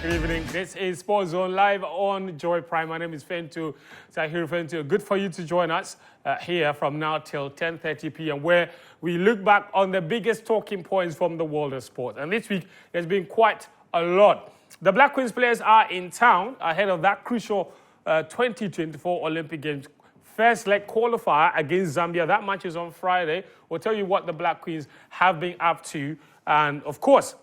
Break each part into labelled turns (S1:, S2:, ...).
S1: Good evening. This is Sports Zone live on Joy Prime. My name is Fentu Tahir Fentu. Good for you to join us here from now till 10:30 p.m. where we look back on the biggest talking points from the world of sport. And this week, there's been quite a lot. The Black Queens players are in town ahead of that crucial 2024 Olympic Games first leg qualifier against Zambia. That match is on Friday. We'll tell you what the Black Queens have been up to. And of course,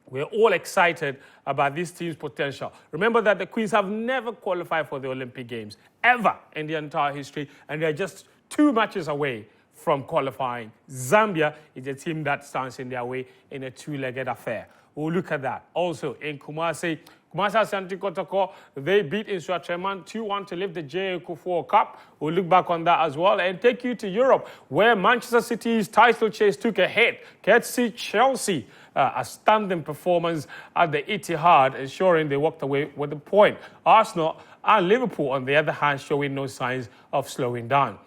S1: we're all excited about this team's potential. Remember that the Queens have never qualified for the Olympic Games, ever in the entire history, and they're just 2 matches away from qualifying. Zambia is a team that stands in their way in a 2-legged affair. We'll look at that. Also, in Kumasi Asante Kotoko, they beat Insuatreman 2-1 to lift the Kuffour Cup. We'll look back on that as well and take you to Europe, where Manchester City's title chase took a hit. Courtesy Chelsea, a standing performance at the Etihad, ensuring they walked away with a point. Arsenal and Liverpool, on the other hand, showing no signs of slowing down.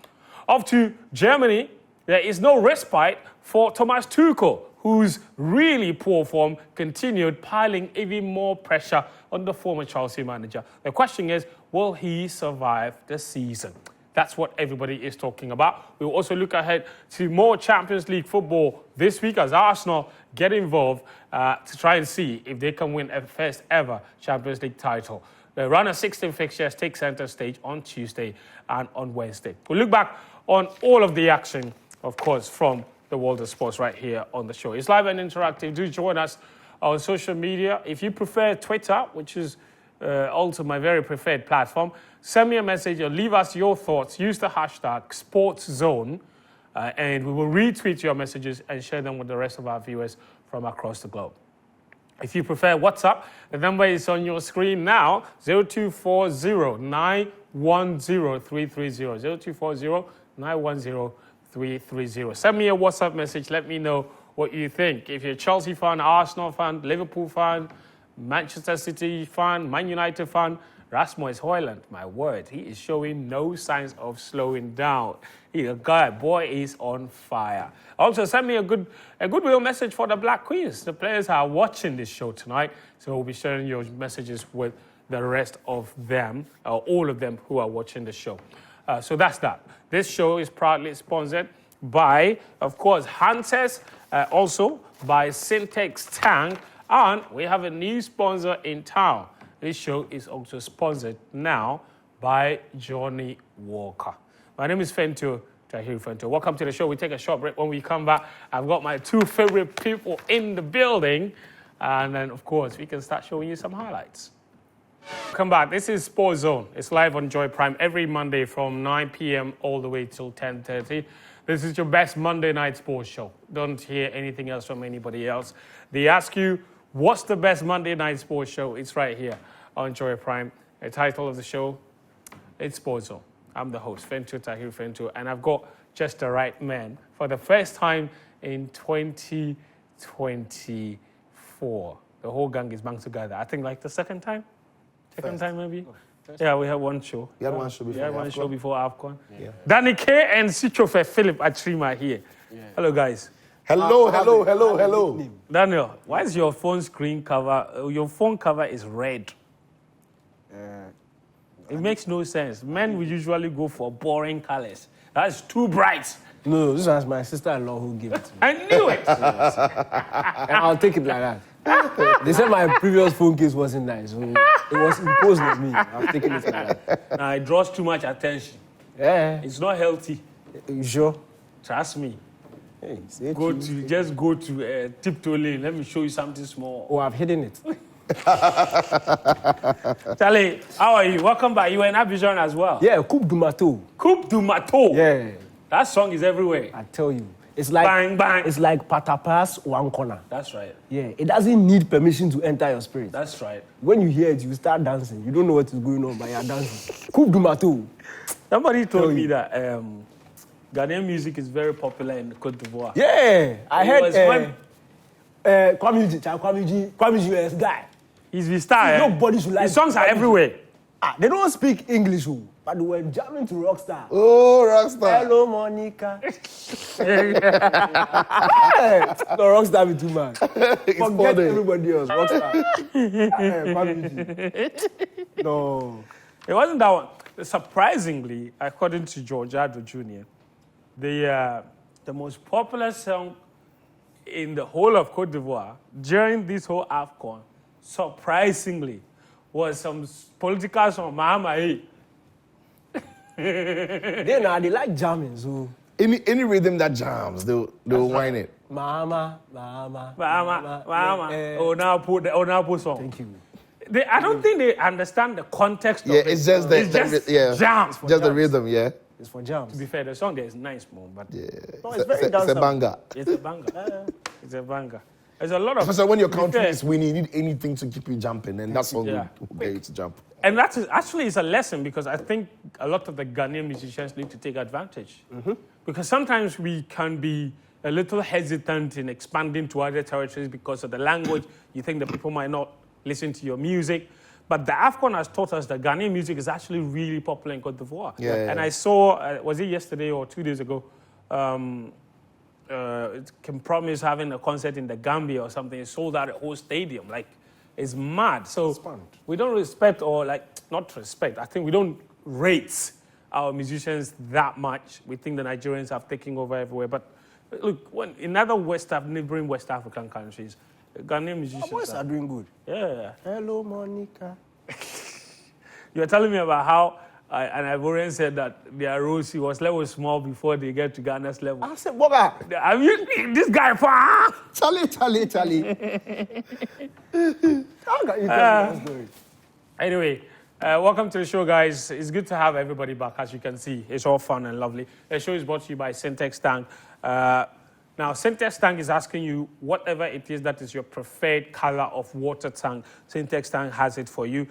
S1: Off to Germany, there is no respite for Thomas Tuchel, whose really poor form continued, piling even more pressure on the former Chelsea manager. The question is, will he survive the season? That's what everybody is talking about. We'll also look ahead to more Champions League football this week as Arsenal get involved to try and see if they can win a first ever Champions League title. The round of 16 fixtures take centre stage on Tuesday and on Wednesday. We'll look back on all of the action, of course, from the world of sports right here on the show. It's live and interactive. Do join us on social media. If you prefer Twitter, which is also my very preferred platform, send me a message or leave us your thoughts. Use the hashtag SportsZone, and we will retweet your messages and share them with the rest of our viewers from across the globe. If you prefer WhatsApp, the number is on your screen now, 0240 910 330. 0240 910 330. Send me a WhatsApp message. Let me know what you think. If you're a Chelsea fan, Arsenal fan, Liverpool fan, Manchester City fan, Man United fan, Rasmus Højlund, my word, he is showing no signs of slowing down. He's a guy, boy is on fire. Also, send me a goodwill message for the Black Queens. The players are watching this show tonight, so we'll be sharing your messages with the rest of them, or all of them who are watching the show. So that's that. This show is proudly sponsored by, of course, Hunters, also by Syntex Tank, and we have a new sponsor in town. This show is also sponsored now by Johnny Walker. My name is Fentu Tahir Fentu. Welcome to the show. We take a short break. When we come back, I've got my 2 favorite people in the building, and then, of course, we can start showing you some highlights. Come back. This is Sports Zone. It's live on Joy Prime every Monday from 9 p.m. all the way till 10:30. This is your best Monday night sports show. Don't hear anything else from anybody else. They ask you, what's the best Monday night sports show? It's right here on Joy Prime. The title of the show, it's Sports Zone. I'm the host, Fentu Tahir Fentu, and I've got just the right man for the first time in 2024. The whole gang is back together. I think like the second time? Second time, maybe? Yeah, we had one show.
S2: You had one show before.
S1: AFCON. Yeah. Danny K and Sichofe Philip Atrima here. Yeah. Hello, guys.
S2: Hello.
S1: Daniel, why is your phone screen cover? Your phone cover is red. It makes no sense. Men will usually go for boring colors. That's too bright.
S3: No, this was my sister-in-law who gave it to me.
S1: I knew it.
S3: And I'll take it like that. They said my previous phone case wasn't nice, so it was imposed on me. I'm taking it like that.
S1: Nah, it draws too much attention.
S3: Yeah.
S1: It's not healthy.
S3: You sure?
S1: Trust me.
S3: Hey,
S1: Just go to Tiptoe Lane. Let me show you something small.
S3: Oh, I've hidden it.
S1: Charlie, how are you? Welcome back. You were in Abidjan as well.
S3: Yeah, Coupe du Mato.
S1: Coupe du Mato.
S3: Yeah.
S1: That song is everywhere.
S3: I tell you. It's like
S1: bang, bang.
S3: It's like Patapas one corner.
S1: That's right.
S3: Yeah, it doesn't need permission to enter your spirit.
S1: That's right.
S3: When you hear it, you start dancing. You don't know what is going on, but you're dancing. Coupe du Mato.
S1: Somebody told me that Ghanaian music is very popular in Côte d'Ivoire.
S3: Yeah, I heard Kwame US guy.
S1: He's the star.
S3: Nobody should like.
S1: His songs are everywhere.
S3: They don't speak English. But we were jamming to Rockstar.
S2: Oh, Rockstar.
S3: Hello, Monica. Hey, no, Rockstar be too much. Forget everybody else. Rockstar. No.
S1: It wasn't that one. Surprisingly, according to George Addo Jr., the most popular song in the whole of Cote d'Ivoire during this whole AFCON, surprisingly, was some political song, Mama.
S3: They like jamming, so.
S2: Any rhythm that jams, they'll whine it.
S3: Mama.
S1: Oh, now put song.
S3: Thank you.
S1: I don't think they understand the context of
S2: Yeah,
S1: it.
S2: it's just the
S1: jams.
S2: Just the rhythm, yeah.
S3: It's for jams.
S1: To be fair, the song there is nice, man, but
S2: Yeah.
S3: No, it's very
S2: It's a
S3: danceable.
S2: banger.
S1: it's a banger. It's a banger. There's a lot of.
S2: So when your country
S1: fair,
S2: is winning, you need anything to keep you jumping, and that song
S1: Yeah.
S2: will get you to jump.
S1: And that is actually is a lesson because I think a lot of the Ghanaian musicians need to take advantage. Because sometimes we can be a little hesitant in expanding to other territories because of the language. You think that people might not listen to your music. But the AFCON has taught us that Ghanaian music is actually really popular in Cote d'Ivoire.
S2: Yeah.
S1: And I saw, was it yesterday or 2 days ago, Can Promise having a concert in the Gambia or something. It sold out a whole stadium. Like, it's mad. So we don't respect or not respect. I think we don't rate our musicians that much. We think the Nigerians have taken over everywhere. But look, in other neighboring West African countries, Ghanaian musicians
S3: Our boys are doing good.
S1: Yeah.
S3: Hello, Monica.
S1: You were telling me about how an Ivorian said that their rose was level small before they get to Ghana's level.
S3: I said, Boga.
S1: Have you this guy?
S3: Charlie. How can you tell me that story?
S1: Anyway, welcome to the show, guys. It's good to have everybody back. As you can see, it's all fun and lovely. The show is brought to you by Syntex Tank. Now, Syntex Tank is asking you whatever it is that is your preferred color of water tank. Syntex Tank has it for you.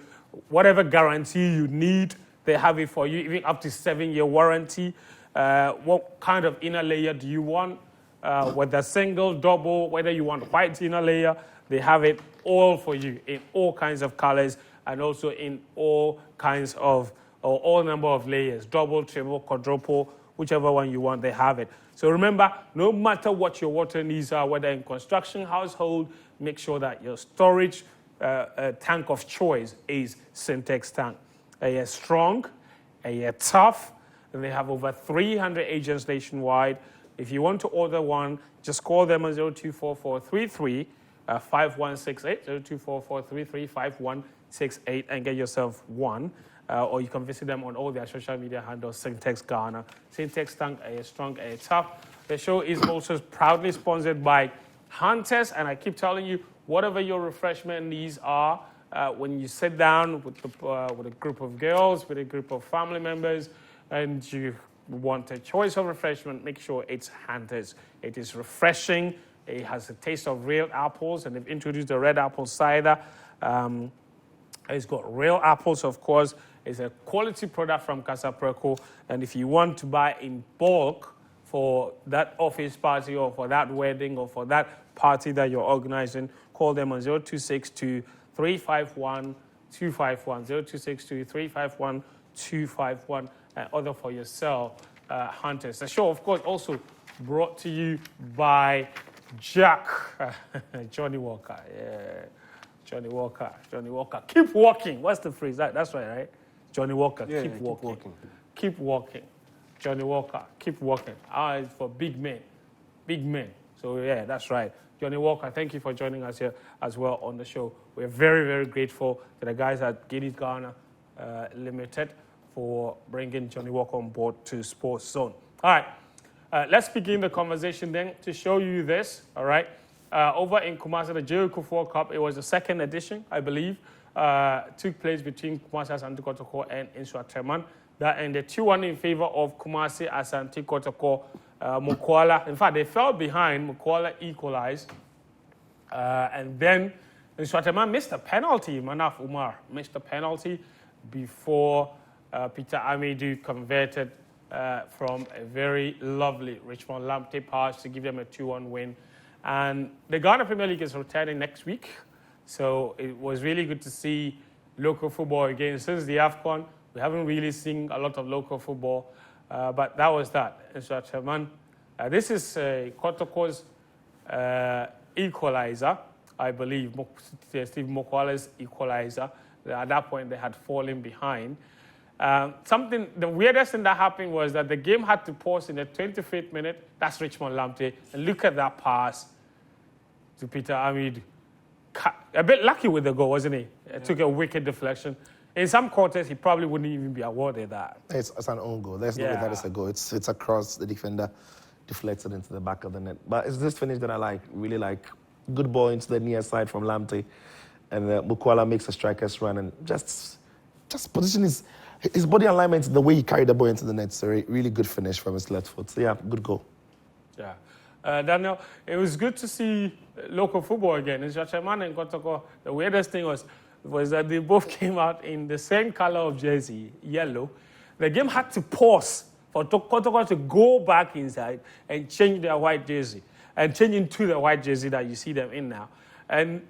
S1: Whatever guarantee you need, they have it for you, even up to 7-year warranty. What kind of inner layer do you want? Whether single, double, whether you want white inner layer, they have it all for you in all kinds of colors and also in all kinds of, or all number of layers, double, triple, quadruple, whichever one you want, they have it. So remember, no matter what your water needs are, whether in construction, household, make sure that your storage tank of choice is Syntex Tank. They are strong, they are tough, and they have over 300 agents nationwide. If you want to order one, just call them on 024433 5168, 024433 5168, and get yourself one. Or you can visit them on all their social media handles, Syntex Ghana. Syntex Tank, a strong, a tough. The show is also proudly sponsored by Hunters, and I keep telling you, whatever your refreshment needs are, when you sit down with a group of girls, with a group of family members, and you want a choice of refreshment, make sure it's Hunters. It is refreshing. It has a taste of real apples, and they've introduced the red apple cider. It's got real apples, of course. It's a quality product from Okraku. And if you want to buy in bulk for that office party or for that wedding or for that party that you're organizing, call them on 0262 351 251, 0262 351 251, and order for yourself, Hunters. The show, of course, also brought to you by Jack, Johnny Walker. Yeah. Johnny Walker. Keep walking. What's the phrase? That's right? Johnny Walker,
S3: Yeah,
S1: keep walking. Keep walking. Johnny Walker, keep walking. It's for big men. So, yeah, that's right. Johnny Walker, thank you for joining us here as well on the show. We're very, very grateful to the guys at Guinness Ghana Limited for bringing Johnny Walker on board to Sports Zone. All right, let's begin the conversation then to show you this, all right? Over in Kumasi, the Kuffour Cup, it was the second edition, I believe, took place between Kumasi Asante Kotoko and Nshuateman. That ended 2-1 in favor of Kumasi Asante Kotoko. Mokoala, in fact, they fell behind. Mokoala equalized. And then Nshuateman missed a penalty. Manaf Umar missed a penalty before Peter Amidou converted from a very lovely Richmond Lamptey pass to give them a 2-1 win. And the Ghana Premier League is returning next week. So it was really good to see local football again. Since the AFCON, We haven't really seen a lot of local football, but that was that. And so, this is Kotoko's equalizer, I believe, Steve Mokwala's equalizer. At that point, they had fallen behind. The weirdest thing that happened was that the game had to pause in the 25th minute. That's Richmond Lamptey. And look at that pass to Peter Amid. A bit lucky with the goal, wasn't he? It took a wicked deflection. In some quarters, he probably wouldn't even be awarded that.
S2: It's an own goal. There's no way that is a goal. It's across the defender, deflected into the back of the net. But it's this finish that I like, really like. Good ball into the near side from Lamptey. And Mukwala makes a striker's run and just position his body alignment, the way he carried the ball into the net. So really good finish from his left foot. So yeah, good goal.
S1: Yeah. Daniel, it was good to see local football again. In Shachaman and Kotoko, the weirdest thing was that they both came out in the same color of jersey, yellow. The game had to pause for Kotoko to go back inside and change their white jersey and change into the white jersey that you see them in now. And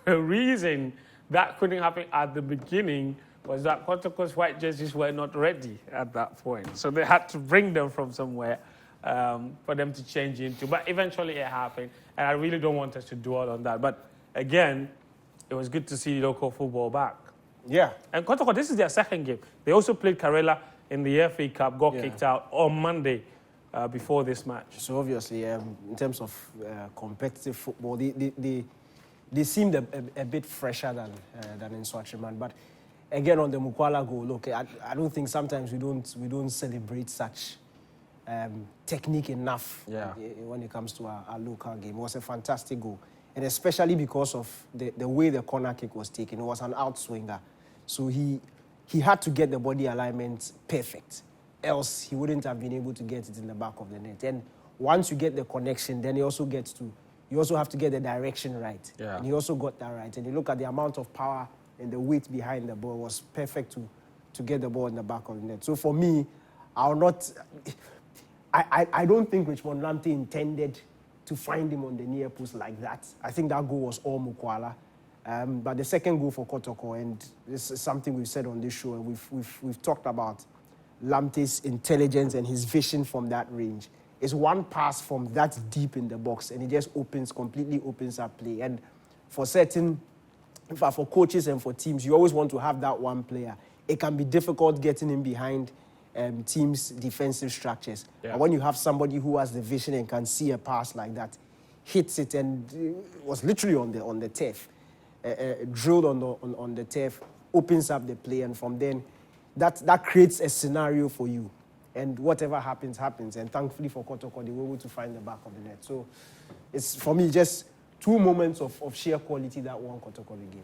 S1: the reason that couldn't happen at the beginning was that Kotoko's white jerseys were not ready at that point. So they had to bring them from somewhere for them to change into. But eventually it happened, and I really don't want us to dwell on that. But again, it was good to see local football back.
S3: Yeah.
S1: And Kotoko, this is their second game. They also played Karela in the FA Cup, got kicked out on Monday before this match.
S3: So obviously, in terms of competitive football, they seemed a bit fresher than in Swaziland. But again, on the Mukwala goal, look, I don't think sometimes we don't celebrate such technique enough when it comes to our local game. It was a fantastic goal, and especially because of the way the corner kick was taken. It was an outswinger, so he had to get the body alignment perfect, else he wouldn't have been able to get it in the back of the net. And once you get the connection, then you also have to get the direction right.
S1: Yeah.
S3: And he also got that right. And you look at the amount of power and the weight behind the ball was perfect to get the ball in the back of the net. So for me, I don't think Richmond Lamptey intended to find him on the near post like that. I think that goal was all Mukwala. But the second goal for Kotoko, and this is something we've said on this show, and we've talked about Lamptey's intelligence and his vision from that range. It's one pass from that deep in the box, and it just completely opens up play. And for coaches and for teams, you always want to have that one player. It can be difficult getting in behind teams' defensive structures.
S1: Yeah.
S3: And when you have somebody who has the vision and can see a pass like that, hits it, and it was literally on the turf, drilled on the turf, opens up the play, and from then, that creates a scenario for you. And whatever happens, happens. And thankfully for Kotoko, they were able to find the back of the net. So it's, for me, just two moments of sheer quality that won Kotoko the game.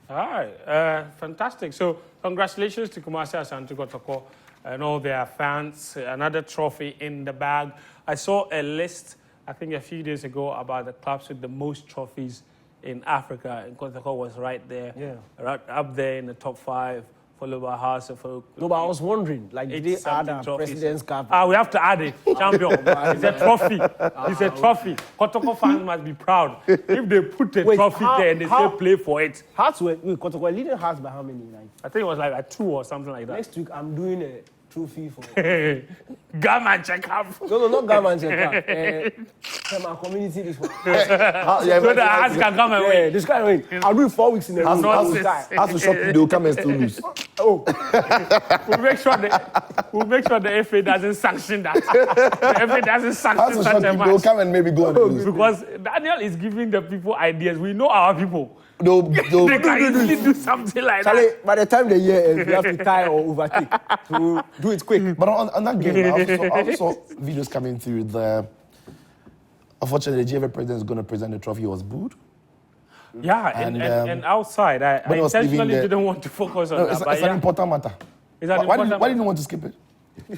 S1: All right, fantastic. So congratulations to Kumasi Asante Kotoko and all their fans. Another trophy in the bag. I saw a list, I think a few days ago, about the clubs with the most trophies in Africa. And Kotoko was right there, right up there in the top 5. Followed by House of Folk.
S3: No, but I was wondering, like, did they add a President's Cup?
S1: We have to add it. Champion. It's a trophy. It's a trophy. Kotoko fans must be proud. If they put a trophy there and they say play for it.
S3: Hearts were Kotoko leading Hearts by how many?
S1: I think it was like a 2 or something like that.
S3: Next week, I'm doing a trophy for...
S1: Gaman check-up.
S3: No, not Gaman check-up. From our community this one.
S1: So the Hearts can come and win.
S3: This guy win. I'll do it 4 weeks in a row.
S2: Has to shock you, they'll come and still lose.
S3: Oh.
S1: We'll make sure the FA doesn't sanction that. The FA doesn't sanction such a match.
S2: They'll come and maybe go and lose.
S1: Because Daniel is giving the people ideas. We know our people.
S2: They
S1: can easily do something like that.
S3: By the time the year ends, we have to tie or overtake. So do it quick.
S2: But on that game, I also saw videos coming through. Unfortunately, the GFA president is going to present the trophy. He was booed.
S1: Yeah, and outside, I intentionally didn't want to focus on that.
S2: It's an important matter. Why didn't you want to skip it?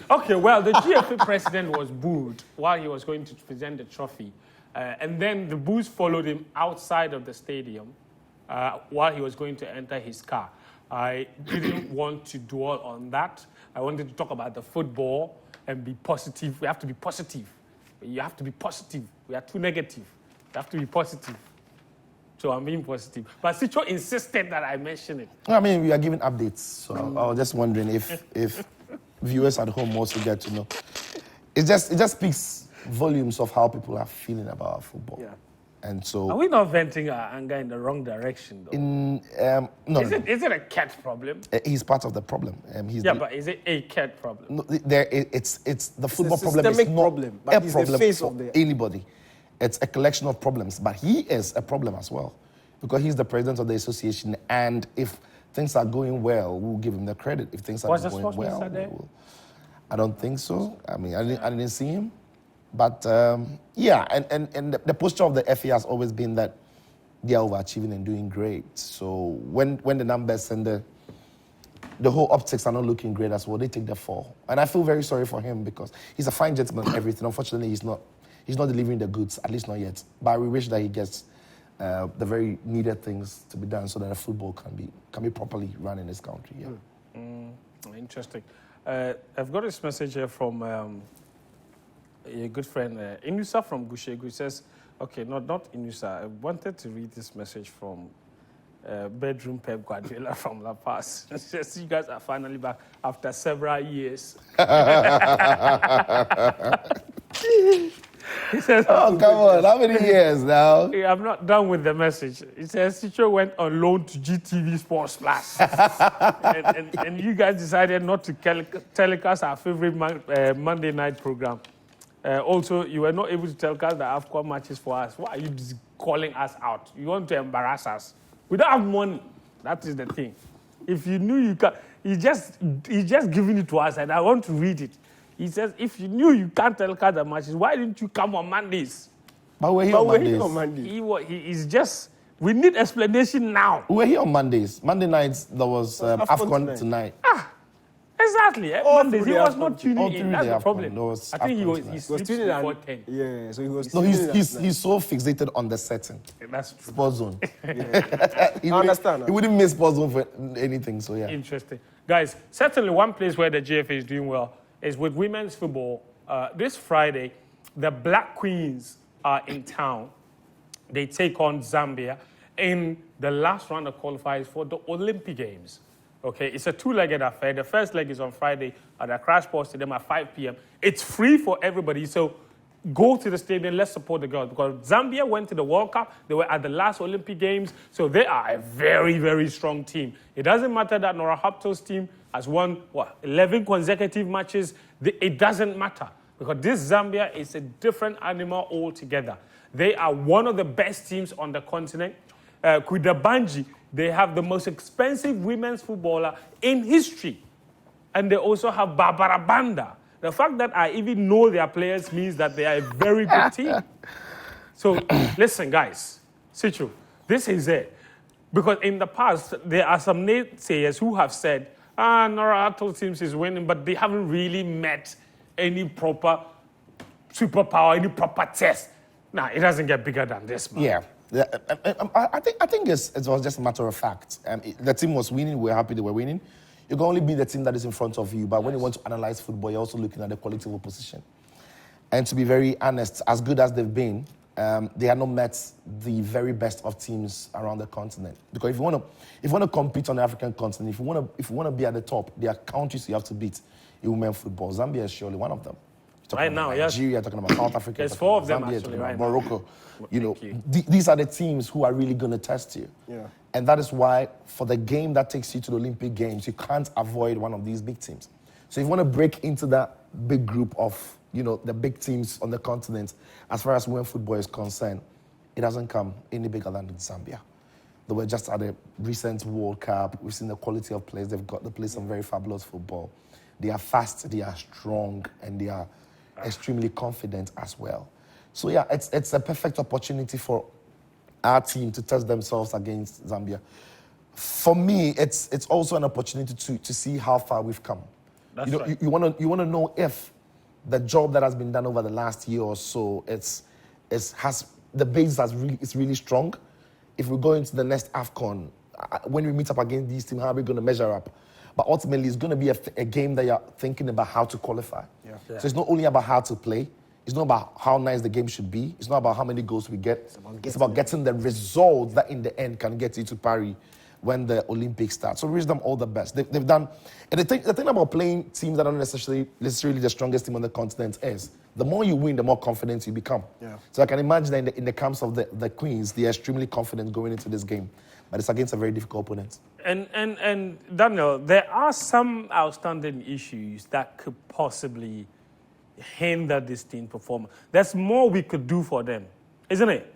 S1: Okay, well, the GFA president was booed while he was going to present the trophy. And then the boos followed him outside of the stadium while he was going to enter his car. I didn't want to dwell on that. I wanted to talk about the football and be positive. We have to be positive. You have to be positive. We are too negative. You have to be positive. So I'm being positive. But Sicho insisted that I mention it.
S2: I mean, we are giving updates, so I was just wondering if viewers at home also get to know. It just speaks volumes of how people are feeling about football.
S3: Yeah.
S2: And so,
S1: Are we not venting our anger in the wrong direction, though?
S2: No.
S1: Is it a cat problem?
S2: He's part of the problem.
S1: But is it a cat problem?
S2: No, it's the football problem.
S3: systemic
S2: It's not
S3: problem, but
S2: a
S3: he's the
S2: problem
S3: face
S2: for
S3: of the-
S2: anybody. It's a collection of problems, but he is a problem as well, because he's the president of the association. And if things are going well, we'll give him the credit. If things are
S1: Was the
S2: going
S1: sports
S2: well,
S1: minister there?
S2: I don't think so. I mean, I didn't see him. But and the posture of the FA has always been that they are overachieving and doing great. So when the numbers and the whole optics are not looking great as well, they take the fall. And I feel very sorry for him, because he's a fine gentleman and everything. Unfortunately, he's not delivering the goods, at least not yet. But we wish that he gets the very needed things to be done so that the football can be properly run in this country. Yeah.
S1: Interesting. I've got this message here from a good friend, Inusa from Gushegu. He says, okay, not Inusa. I wanted to read this message from bedroom Pep Guardiola from La Paz. He says, you guys are finally back after several years. He says,
S2: Oh, come on. How many years now?
S1: I'm not done with the message. He says, Sicho went on loan to GTV Sports Plus. and you guys decided not to telecast our favorite Monday night program. Also, you were not able to telecast the AFCON matches for us. Why are you just calling us out? You want to embarrass us. We don't have money. That is the thing. If you knew you can, he's just giving it to us, and I want to read it. He says, if you knew you can't telecast the matches, why didn't you come on Mondays?
S2: But we're here on Mondays.
S1: He is just, we need explanation now.
S2: We're here on Mondays. Monday nights, there was AFCON tonight.
S1: Exactly. Mondays, he was not tuning in. That's the
S2: AFCON.
S1: problem.
S2: There was
S1: I think he
S2: AFCON
S1: was
S2: tonight.
S1: tuning before 10.
S3: Yeah, so he was.
S2: No, he's so fixated on the setting.
S1: That's true.
S2: Sports Zone.
S3: I understand.
S2: He wouldn't miss Sports Zone for anything, so yeah.
S1: Interesting. Guys, certainly one place where the GFA is doing well is with women's football. This Friday, the Black Queens are in town. They take on Zambia in the last round of qualifiers for the Olympic Games. Okay, it's a two-legged affair. The first leg is on Friday at the Crash Sports Stadium at 5 p.m. It's free for everybody, so go to the stadium. Let's support the girls, because Zambia went to the World Cup. They were at the last Olympic Games, so they are a very, very strong team. It doesn't matter that Nora Hapto's team has won, 11 consecutive matches. It doesn't matter, because this Zambia is a different animal altogether. They are one of the best teams on the continent. Kudabanji, they have the most expensive women's footballer in history. And they also have Barbara Banda. The fact that I even know their players means that they are a very good team. So, listen, guys. Sichu, this is it. Because in the past, there are some naysayers who have said, Nora Atto teams is winning, but they haven't really met any proper superpower, any proper test. Nah, it doesn't get bigger than this, man.
S2: Yeah. I think it was just a matter of fact. The team was winning. We're happy they were winning. You can only be the team that is in front of you. But when you want to analyze football, you're also looking at the quality of opposition. And to be very honest, as good as they've been, they have not met the very best of teams around the continent. Because if you want to compete on the African continent, if you want to be at the top, there are countries you have to beat in women's football. Zambia is surely one of them.
S1: Right now,
S2: Nigeria, talking about South Africa.
S1: There's 4 of them
S2: Zambia,
S1: actually, right
S2: Morocco.
S1: now.
S2: These are the teams who are really going to test you.
S3: Yeah.
S2: And that is why, for the game that takes you to the Olympic Games, you can't avoid one of these big teams. So if you want to break into that big group of, the big teams on the continent, as far as women's football is concerned, it doesn't come any bigger than Zambia. They were just at a recent World Cup. We've seen the quality of players they've got. They play some very fabulous football. They are fast, they are strong, and they are extremely confident as well. So yeah, it's a perfect opportunity for our team to test themselves against Zambia. For me, it's also an opportunity to see how far we've come.
S1: That's right.
S2: You want to know if the job that has been done over the last year or so, the base is really strong. If we go into the next AFCON, when we meet up against these teams, how are we going to measure up? But ultimately, it's going to be a game that you're thinking about how to qualify.
S3: Yeah.
S2: So it's not only about how to play, It's not about how nice the game should be. It's not about how many goals we get. It's about getting the results that in the end can get you to Paris when the Olympics start. So we wish them all the best. They've done, and the thing about playing teams that are not necessarily the strongest team on the continent is, the more you win, the more confident you become.
S3: Yeah.
S2: So I can imagine that in the camps of the Queens, they're extremely confident going into this game. But it's against a very difficult opponent.
S1: And Daniel, there are some outstanding issues that could possibly hinder this team performance. There's more we could do for them, isn't it?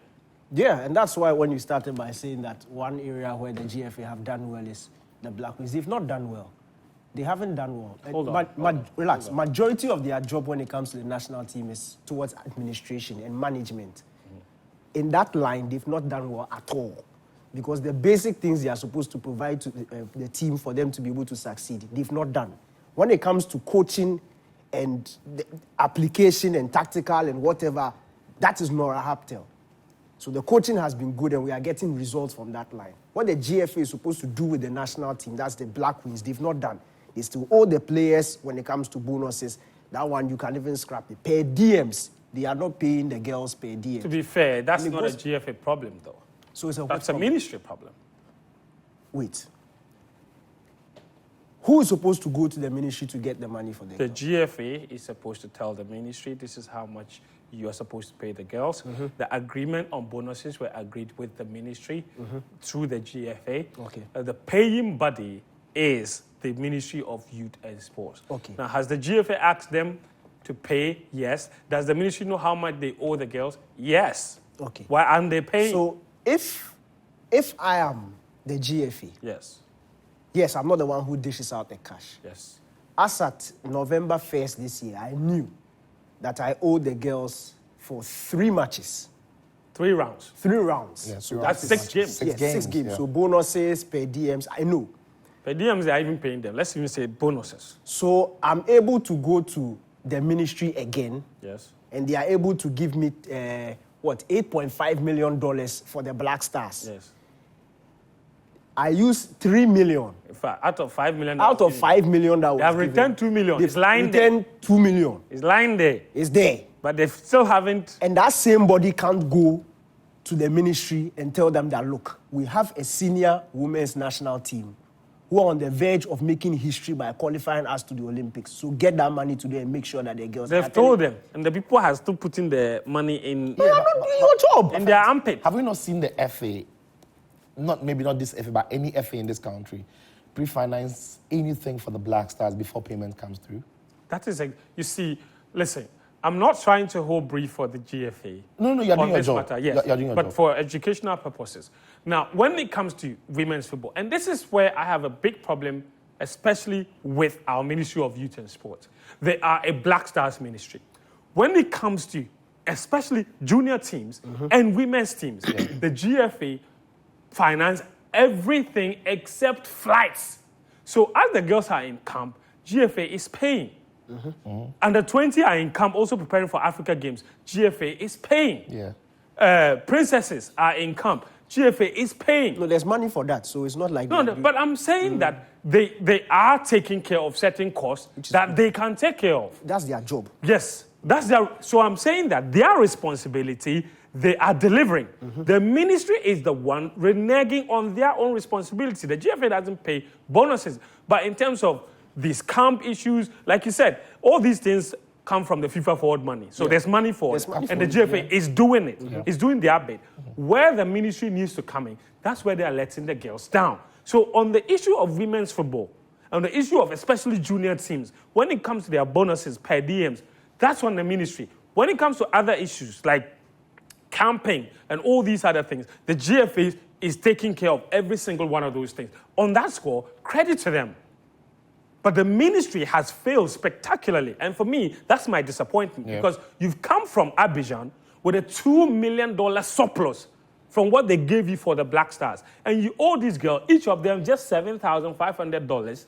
S3: Yeah, and that's why when you started by saying that one area where the GFA have done well is the Black Queens. They've not done well. They haven't done well.
S1: Hold on.
S3: Relax. Majority of their job when it comes to the national team is towards administration and management. In that line, they've not done well at all. Because the basic things they are supposed to provide to the team for them to be able to succeed, they've not done. When it comes to coaching and the application and tactical and whatever, that is Nora Haptel. So the coaching has been good and we are getting results from that line. What the GFA is supposed to do with the national team, that's the Black Queens, they've not done. They still owe the players when it comes to bonuses. That one, you can even scrap it. Per DMs, they are not paying the girls per diem.
S1: To be fair, that's not a GFA problem, though.
S3: So
S1: that's a ministry problem.
S3: Wait. Who is supposed to go to the ministry to get the money for them?
S1: The GFA is supposed to tell the ministry this is how much you are supposed to pay the girls. The agreement on bonuses were agreed with the ministry through the GFA.
S3: Okay.
S1: The paying body is the Ministry of Youth and Sports.
S3: Okay.
S1: Now, has the GFA asked them to pay? Yes. Does the ministry know how much they owe the girls? Yes.
S3: Okay.
S1: Why aren't they paying?
S3: So if I am the GFA, yes, I'm not the one who dishes out the cash.
S1: Yes.
S3: As at November 1st this year, I knew that I owed the girls for 3 matches.
S1: 3 rounds.
S3: 3 rounds.
S2: Yeah,
S3: So
S1: that's 6 games.
S3: Yes, 6 games.
S2: Yeah.
S3: So bonuses, per DMs, I know.
S1: Per diems, they are even paying them. Let's even say bonuses.
S3: So I'm able to go to the ministry again.
S1: Yes.
S3: And they are able to give me, $8.5 million for the Black Stars.
S1: Yes.
S3: I used 3 million.
S1: In fact, out of 5 million.
S3: Out of 5 million that was
S1: they have
S3: given,
S1: returned 2 million.
S3: They've
S1: It's lying there.
S3: returned 2 million.
S1: It's lying there.
S3: It's there.
S1: But they still haven't.
S3: And that same body can't go to the ministry and tell them that, look, we have a senior women's national team who are on the verge of making history by qualifying us to the Olympics. So get that money today and make sure that the girls...
S1: They've told them. And the people are still putting the money in...
S3: You're not doing your job.
S1: In their armpit.
S2: Have we not seen the FA, maybe not this FA, but any FA in this country, pre-finance anything for the Black Stars before payment comes through?
S1: That is... You see, listen, I'm not trying to hold brief for the GFA.
S2: No, you're doing your job.
S1: Matter, yes,
S2: you're doing your
S1: but
S2: job.
S1: for educational purposes. Now, when it comes to women's football, and this is where I have a big problem, especially with our Ministry of Youth and Sport. They are a Black Stars ministry. When it comes to especially junior teams and women's teams, the GFA finance everything except flights. So as the girls are in camp, GFA is paying. Under 20 are in camp, also preparing for Africa Games. GFA is paying.
S2: Yeah.
S1: Princesses are in camp. GFA is paying.
S3: No, there's money for that, so it's not like...
S1: No, but I'm saying that they are taking care of certain costs that they can take care of.
S3: That's their job.
S1: Yes, that's their... So I'm saying that their responsibility, they are delivering. The ministry is the one reneging on their own responsibility. The GFA doesn't pay bonuses. But in terms of these camp issues, like you said, all these things come from the FIFA Forward money. So there's money for it. And the GFA is doing it. It's doing their bit. Where the ministry needs to come in, that's where they are letting the girls down. So on the issue of women's football, on the issue of especially junior teams, when it comes to their bonuses, per diems, that's on the ministry. When it comes to other issues like camping and all these other things, the GFA is taking care of every single one of those things. On that score, credit to them. But the ministry has failed spectacularly. And for me, that's my disappointment. Because you've come from Abidjan with a $2 million surplus from what they gave you for the Black Stars. And you owe these girls, each of them, just $7,500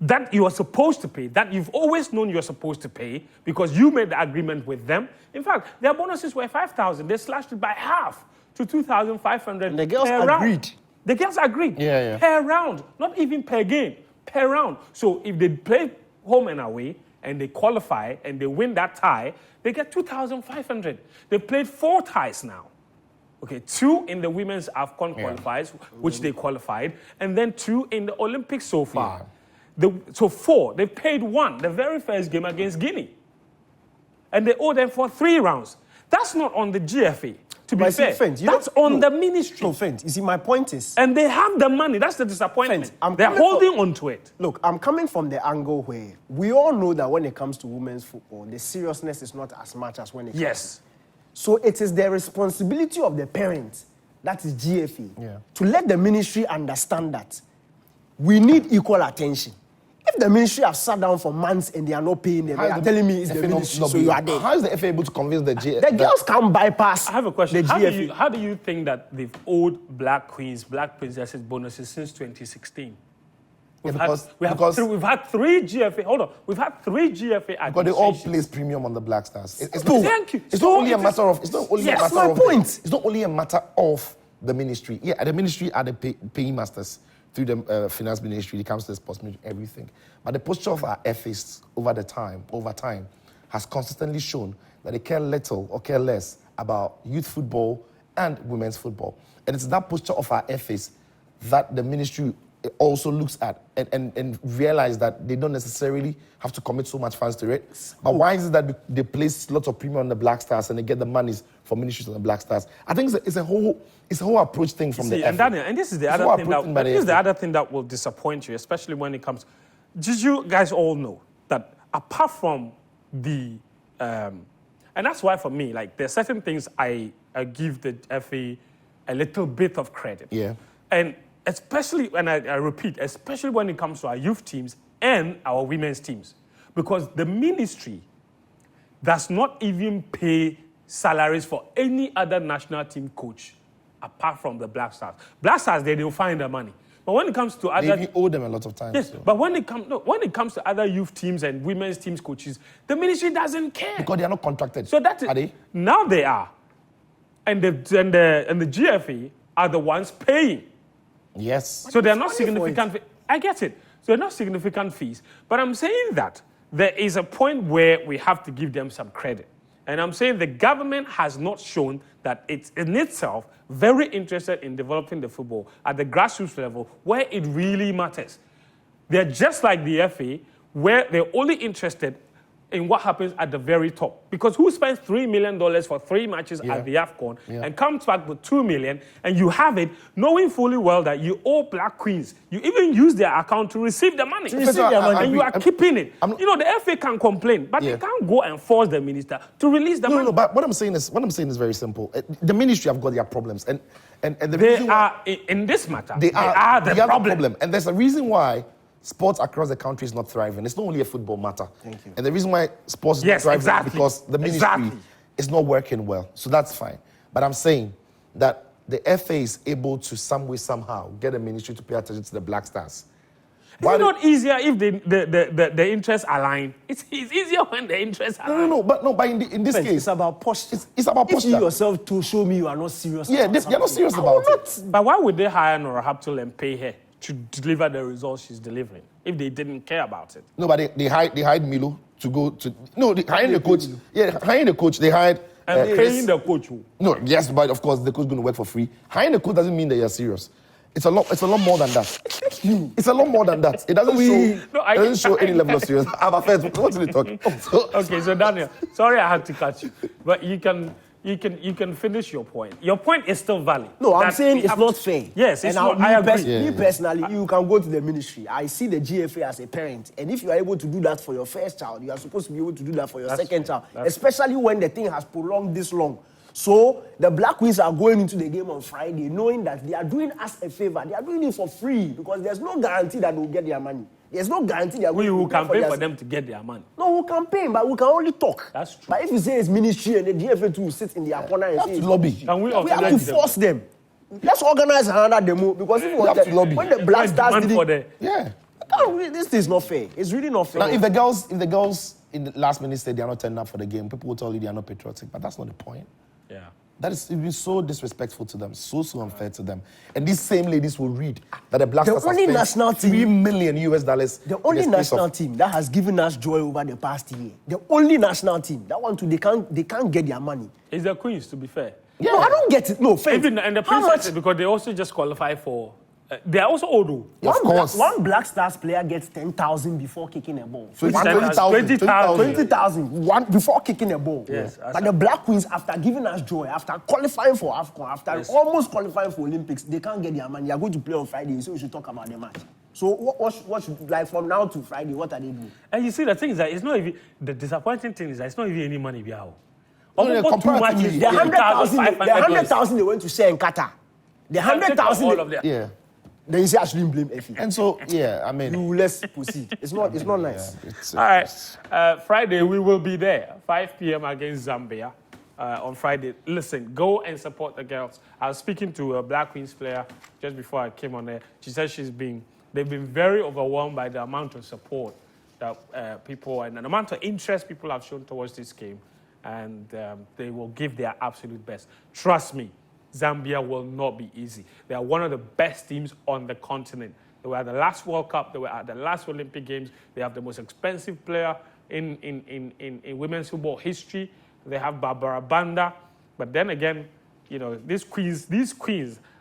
S1: that you are supposed to pay, that you've always known you're supposed to pay because you made the agreement with them. In fact, their bonuses were $5,000. They slashed it by half to $2,500
S3: And the girls
S1: per
S3: agreed.
S1: round. The girls agreed.
S2: Yeah.
S1: Per round, not even per game. Per round. So if they play home and away, and they qualify and they win that tie, they get 2,500. They've played 4 ties now. Okay, 2 in the women's AFCON qualifiers, which they qualified, and then 2 in the Olympics so far. So 4, they paid 1, the very first game against Guinea. And they owe them for 3 rounds. That's not on the GFA, to be fair. That's on the ministry.
S3: No, you see, my point is...
S1: And they have the money. That's the disappointment. They're holding on to it.
S3: Look, I'm coming from the angle where we all know that when it comes to women's football, the seriousness is not as much as when it comes. So it is the responsibility of the parents, that is GFA, to let the ministry understand that we need equal attention. If the ministry have sat down for months and they are not paying them, they are telling me it's the ministry, so you are there.
S2: How is the FA able to convince the GFA?
S3: The girls can't bypass.
S1: I have a question.
S3: The GFA.
S1: How do you think that they've owed black queens, black princesses bonuses since 2016? We've had 3 GFA. Hold on. We've had 3 GFA administrations.
S2: Because they all place premium on the Black Stars.
S1: Thank you.
S2: It's not only a matter of. It's not only a matter of.
S3: It's
S2: not only a matter of the ministry. Yeah, the ministry are the paying masters through the finance ministry. It comes to the sports ministry, everything. But the posture of our FAs over time, has consistently shown that they care little or care less about youth football and women's football. And it's that posture of our FAs that the ministry also looks at and realize that they don't necessarily have to commit so much funds to it. But why is it that they place lots of premium on the Black Stars and they get the monies for ministries on the Black Stars? I think it's a whole approach thing from the FA.
S1: Daniel, and this is the other thing that will disappoint you, especially when it comes. Did you guys all know that apart from the and that's why for me, like, there's certain things I give the FA a little bit of credit.
S2: Yeah.
S1: And especially, and I repeat, especially when it comes to our youth teams and our women's teams. Because the ministry does not even pay salaries for any other national team coach apart from the Black Stars. Black Stars, they'll find the money. But when it comes to other...
S2: They even owe them a lot of time.
S1: Yes, so. But when it comes to other youth teams and women's teams coaches, the ministry doesn't care.
S2: Because they are not contracted.
S1: So that
S2: are they?
S1: Now they are. And the GFA are the ones paying.
S2: Yes.
S1: So they're not significant. I get it. So they're not significant fees. But I'm saying that there is a point where we have to give them some credit. And I'm saying the government has not shown that it's in itself very interested in developing the football at the grassroots level where it really matters. They're just like the FA, where they're only interested in what happens at the very top. Because who spends $3 million for 3 matches at the AFCON and comes back with $2 million, and you have it knowing fully well that you owe Black Queens. You even use their account to receive the money. And you are keeping it. The FA can complain, but they can't go and force the minister to release the money.
S2: No, but what I'm saying is very simple. The ministry have got their problems. And the
S1: they are, in this matter, they are the problem.
S2: And there's a reason why sports across the country is not thriving. It's not only a football matter.
S3: Thank you.
S2: And the reason why sports is not thriving is because the ministry is not working well. So that's fine. But I'm saying that the FA is able to some way, somehow, get the ministry to pay attention to the Black Stars.
S1: Is it not easier if the interests align? It's easier when the interests align.
S2: But in this case...
S3: It's about posture.
S2: It's about posture.
S3: If you yourself to show me you are not serious
S2: they're not serious about it.
S1: But why would they hire Nora Haptul and pay her to deliver the results she's delivering if they didn't care about it?
S2: No, but they hired Milo to go to... No, they hired the coach. Yeah, hiring the coach, they hired...
S1: And paying the coach.
S2: No, yes, but of course the coach is going to work for free. Hiring the coach doesn't mean that you're serious. It's a lot more than that. It's a lot more than that. It doesn't show any level of seriousness. I'm afraid. What are you talking?
S1: Okay, so Daniel, sorry I had to cut you, but you can finish your point. Your point is still valid.
S3: No, I'm saying it's not fair.
S1: Yes, it's not. I agree.
S3: Me personally, you can go to the ministry. I see the GFA as a parent, and if you are able to do that for your first child, you are supposed to be able to do that for your second child, especially when the thing has prolonged this long. So the Black Queens are going into the game on Friday knowing that they are doing us a favor. They are doing it for free because there's no guarantee that they'll get their money. There's no guarantee that
S1: we will campaign for them to get their money.
S3: No, we campaign, but we can only talk.
S1: That's true.
S3: But if you say it's ministry and the GFA too sit in their corner and say
S2: it's lobby.
S1: Can we
S3: have to force them. Let's organize another demo because if we have to lobby. When the Black Stars did it, this is not fair. It's really not fair.
S2: Now, if the girls in the last minute say they are not turning up for the game, people will tell you they are not patriotic, but that's not the point.
S1: Yeah.
S2: That is, it'd be so disrespectful to them, so unfair to them. And these same ladies will read that the Black Stars
S3: only
S2: have
S3: national
S2: spent $3 million US.
S3: The only national team that has given us joy over the past year, the only national team, that one too, they can't get their money.
S1: It's the Queens, to be fair.
S3: Yeah. No, I don't get it. No, fair.
S1: Even and the Princesses, because they also just qualify for. They are also old.
S2: Of course.
S3: One Black Stars player gets 10,000 before kicking a ball.
S2: 20,000.
S3: 20,000 one before kicking a ball.
S1: Yes,
S3: but the Black Queens, after giving us joy, after qualifying for AFCON, after almost qualifying for Olympics, they can't get their money. They are going to play on Friday, so we should talk about the match. So what should, like, from now to Friday, what are they doing?
S1: And you see, the thing is that it's not even, the disappointing thing is that it's not even any money we have.
S2: Comparatively,
S3: The 100,000 they went to share in Qatar. The 100,000.
S2: Yeah.
S3: Then you say I shouldn't blame Effie.
S2: And so, yeah, I mean...
S3: let's proceed. It's not nice.
S2: Yeah,
S1: all right. Friday, we will be there. 5 p.m. against Zambia on Friday. Listen, go and support the girls. I was speaking to a Black Queens player just before I came on there. She said they've been very overwhelmed by the amount of support that people and the amount of interest people have shown towards this game. And they will give their absolute best. Trust me. Zambia will not be easy. They are one of the best teams on the continent. They were at the last World Cup. They were at the last Olympic Games. They have the most expensive player in women's football history. They have Barbara Banda. But then again, you know, these queens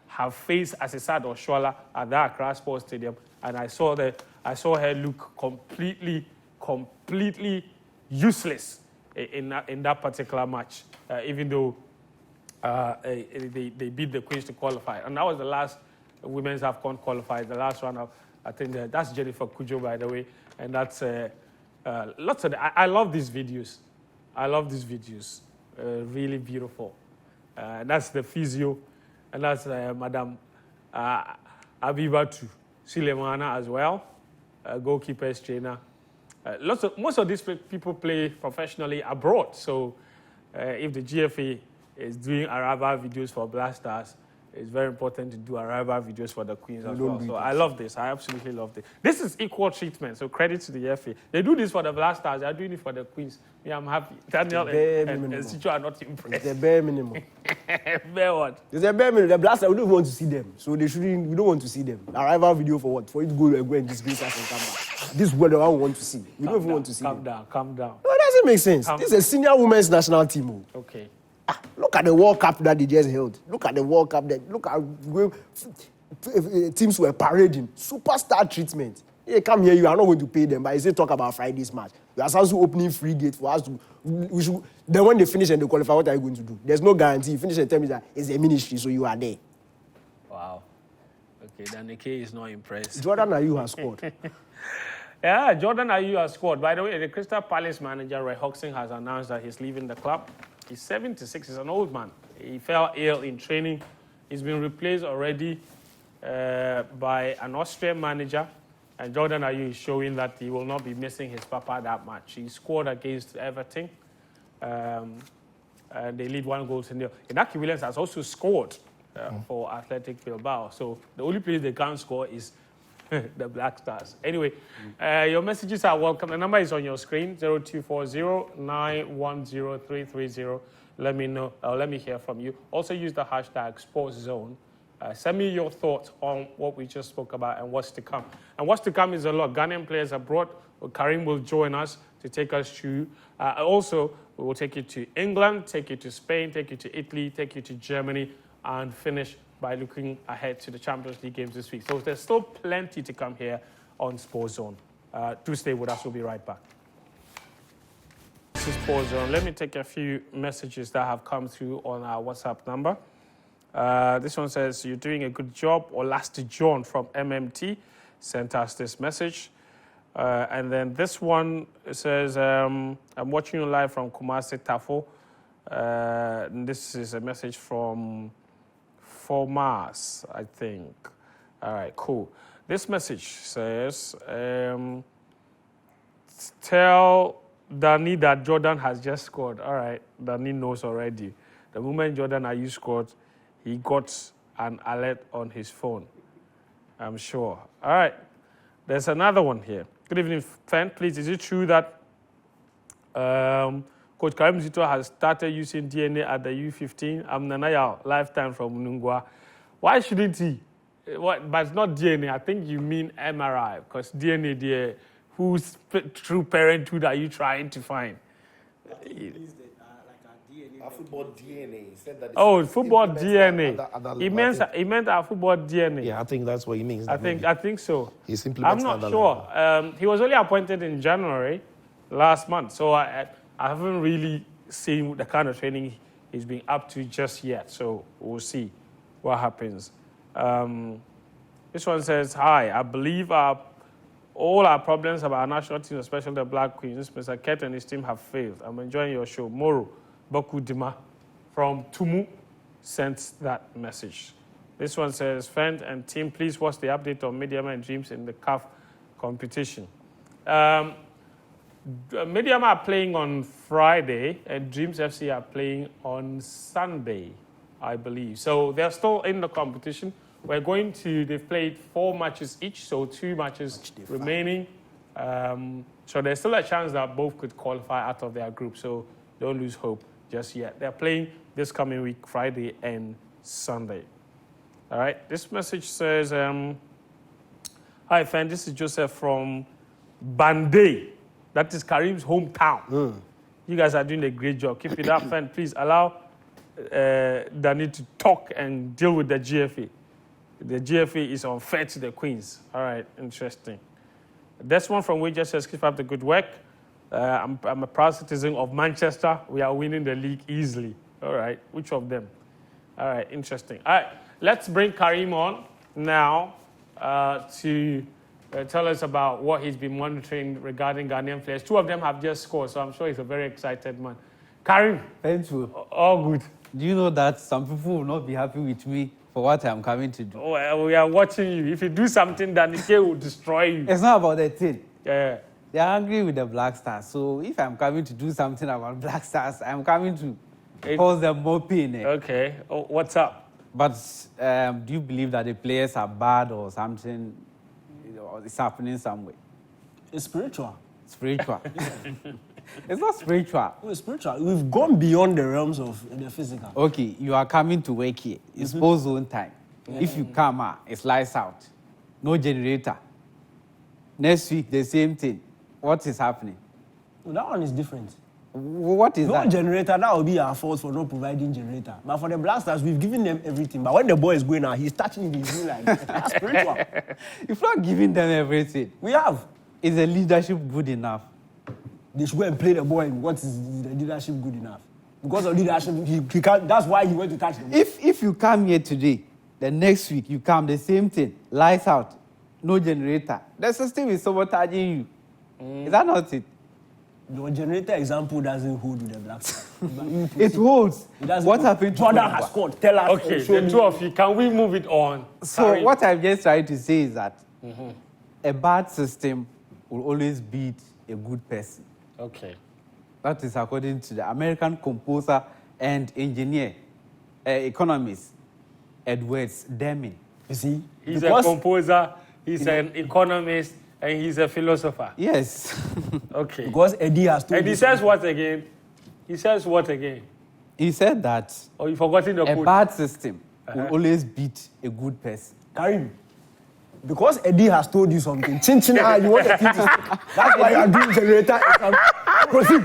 S1: have faced Asisat Oshoala at the Accra Sports Stadium, and I saw her look completely useless in that particular match, even though. They beat the Queens to qualify. And that was the last women's AFCON qualified. The last one, I think that's Jennifer Kujo, by the way. And that's lots of... I love these videos. Really beautiful. That's the physio. And that's Madam Abibatu Sulemana as well, goalkeeper's trainer. Most of these people play professionally abroad. So if the GFA is doing arrival videos for Black Stars, it's very important to do arrival videos for the Queens as well. So I love this. I absolutely love this. This is equal treatment, so credit to the FA. They do this for the Black Stars. They are doing it for the Queens. Yeah, I'm happy. Daniel and Sicho are not impressed.
S3: It's the bare minimum.
S1: Bare what?
S3: It's the bare minimum. The Black Stars, we don't want to see them. So we don't want to see them. Arrival video for what? For you to go and disgrace us and come back. This is what I want to see. We don't even want to see them.
S1: Calm down.
S3: No, it doesn't make sense. This is a senior women's national team.
S1: Okay.
S3: Look at the World Cup that they just held. Look at the World Cup. Look at teams were parading. Superstar treatment. They come here, you are not going to pay them, but you say talk about Friday's match. You are also opening free gate for us to... Then when they finish and they qualify, what are you going to do? There's no guarantee. You finish and tell me that it's a ministry, so you are there.
S1: Wow. Okay, then the K is not impressed.
S3: Jordan Ayew has scored.
S1: Yeah, Jordan Ayew has scored. By the way, the Crystal Palace manager, Roy Hodgson, has announced that he's leaving the club. He's 76. He's an old man. He fell ill in training. He's been replaced already by an Austrian manager. And Jordan Ayew is showing that he will not be missing his papa that much. He scored against Everton. And they lead 1-0. Inaki Williams has also scored for Athletic Bilbao. So the only place they can't score is the Black Stars. Anyway, your messages are welcome. The number is on your screen, 0240-910-330. Let me know, let me hear from you. Also use the hashtag SportsZone. Send me your thoughts on what we just spoke about and what's to come. And what's to come is a lot. Ghanaian players abroad. Karim will join us to take us through. Also, we will take you to England, take you to Spain, take you to Italy, take you to Germany, and finish by looking ahead to the Champions League games this week. So there's still plenty to come here on Sports Zone. Do stay with us. We'll be right back. This is Sports Zone. Let me take a few messages that have come through on our WhatsApp number. This one says, you're doing a good job. Olasti John from MMT sent us this message. And then this one says, I'm watching you live from Kumasi Tafo. And this is a message from Formas, I think. All right, cool. This message says, tell Danny that Jordan has just scored. All right, Danny knows already. The moment Jordan Ayew scored, he got an alert on his phone, I'm sure. All right, there's another one here. Good evening, Fen. Please, is it true that Coach Karim Zito has started using DNA at the U15. I'm Nanaya, lifetime from Nungwa. Why shouldn't he? But it's not DNA. I think you mean MRI, because DNA, whose true parenthood are you trying to find?
S2: Our football DNA. He said that
S1: football DNA. He meant our football DNA.
S2: Yeah, I think that's what he means.
S1: I think so.
S2: He's
S1: I'm not sure. He was only appointed in January last month, so I haven't really seen the kind of training he's been up to just yet. So we'll see what happens. This one says, "Hi, I believe all our problems about our national team, especially the Black Queens, Mr. Ket and his team have failed. I'm enjoying your show. Moro Boku Dima from Tumu sent that message." This one says, "Friend and team, please watch the update on Mediama and Dreams in the CAF competition." Mediama are playing on Friday and Dreams FC are playing on Sunday, I believe. So they're still in the competition. They've played 4 matches each, so 2 matches remaining. So there's still a chance that both could qualify out of their group, so don't lose hope just yet. They're playing this coming week, Friday and Sunday. All right, this message says, "Hi, fan, this is Joseph from Bande. That is Karim's hometown. You guys are doing a great job. Keep it up, fan. Please allow Danny to talk and deal with the GFA. The GFA is unfair to the Queens." All right, interesting. This one from Wager says, "Keep up the good work. I'm a proud citizen of Manchester. We are winning the league easily." All right, which of them? All right, interesting. All right, let's bring Karim on now to tell us about what he's been monitoring regarding Ghanaian players. 2 of them have just scored, so I'm sure he's a very excited man. Karim.
S4: Thank you.
S1: All good.
S4: Do you know that some people will not be happy with me for what I'm coming to do?
S1: Oh, we are watching you. If you do something, then it will destroy you.
S4: It's not about the thing.
S1: Yeah.
S4: They're angry with the Black Stars. So if I'm coming to do something about Black Stars, I'm coming to cause them more pain.
S1: Okay. Oh, what's up?
S4: But do you believe that the players are bad or something? It's happening somewhere?
S3: It's spiritual.
S4: Spiritual. It's not spiritual.
S3: It's spiritual. We've gone beyond the realms of the physical.
S4: Okay, you are coming to work here. It's post zone time. If you come, it's lights out. No generator. Next week, the same thing. What is happening?
S3: Well, that one is different.
S4: What is that?
S3: No generator, that will be our fault for not providing generator. But for the Blasters, we've given them everything. But when the boy is going out, he's touching it, he's doing like that's spiritual.
S4: If not giving them everything,
S3: We have.
S4: is the leadership good enough?
S3: They should go and play the boy. What is the leadership good enough? Because of leadership, he can't. That's why he went to touch them.
S4: If you come here today, the next week you come, the same thing, lights out, no generator. The system is sabotaging you. Is that not it?
S3: Your generator example doesn't hold with the Blacks.
S4: It holds. What happened to
S3: Jordan
S4: Pogba?
S3: has scored. Tell us.
S1: Okay, the 2 of you, can we move it on?
S4: So
S1: Karim.
S4: what I'm just trying to say is that a bad system will always beat a good person.
S1: Okay.
S4: That is according to the American composer and engineer, economist, Edwards Deming.
S3: You see,
S1: He's a composer, he's an economist, and he's a philosopher.
S4: Yes.
S1: Okay.
S3: because Eddie has told
S1: And he says what again? He says what again?
S4: He said that
S1: Oh, you forgotten the
S4: a
S1: quote.
S4: bad system will always beat a good person.
S3: Karim, because Eddie has told you something. Chin chin, you want the team to stick. That's why you are doing generator. Proceed.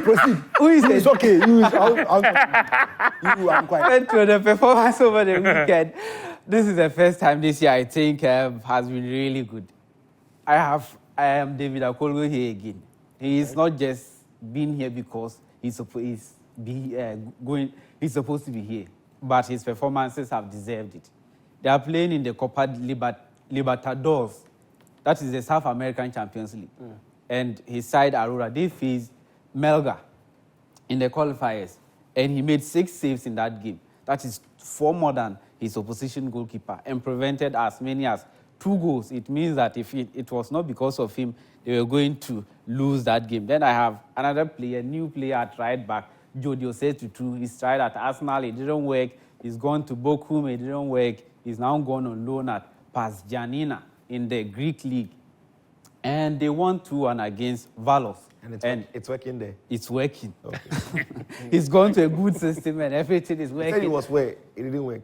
S4: Who is
S3: It's
S4: it?
S3: okay. I'm quiet.
S4: Went to the performance over the weekend. This is the first time this year I think has been really good. I am David Akolgo here again. He is not just being here because he's supposed to be here, but his performances have deserved it. They are playing in the Copa Libertadores, that is the South American Champions League. And his side, Aurora, they faced Melga in the qualifiers, and he made 6 saves in that game. That is 4 more than his opposition goalkeeper, and prevented as many as 2 goals. It means that if it was not because of him, they were going to lose that game. Then I have another player, new player at right back, Jodio Setutu. He's tried at Arsenal, it didn't work. He's gone to Bochum, it didn't work. He's now gone on loan at Pas Giannina in the Greek league. And they won 2-1 against Valos.
S2: And it's working there.
S4: It's working.
S2: Okay.
S4: He's gone to a good system and everything is working.
S2: He said it was where? It didn't work.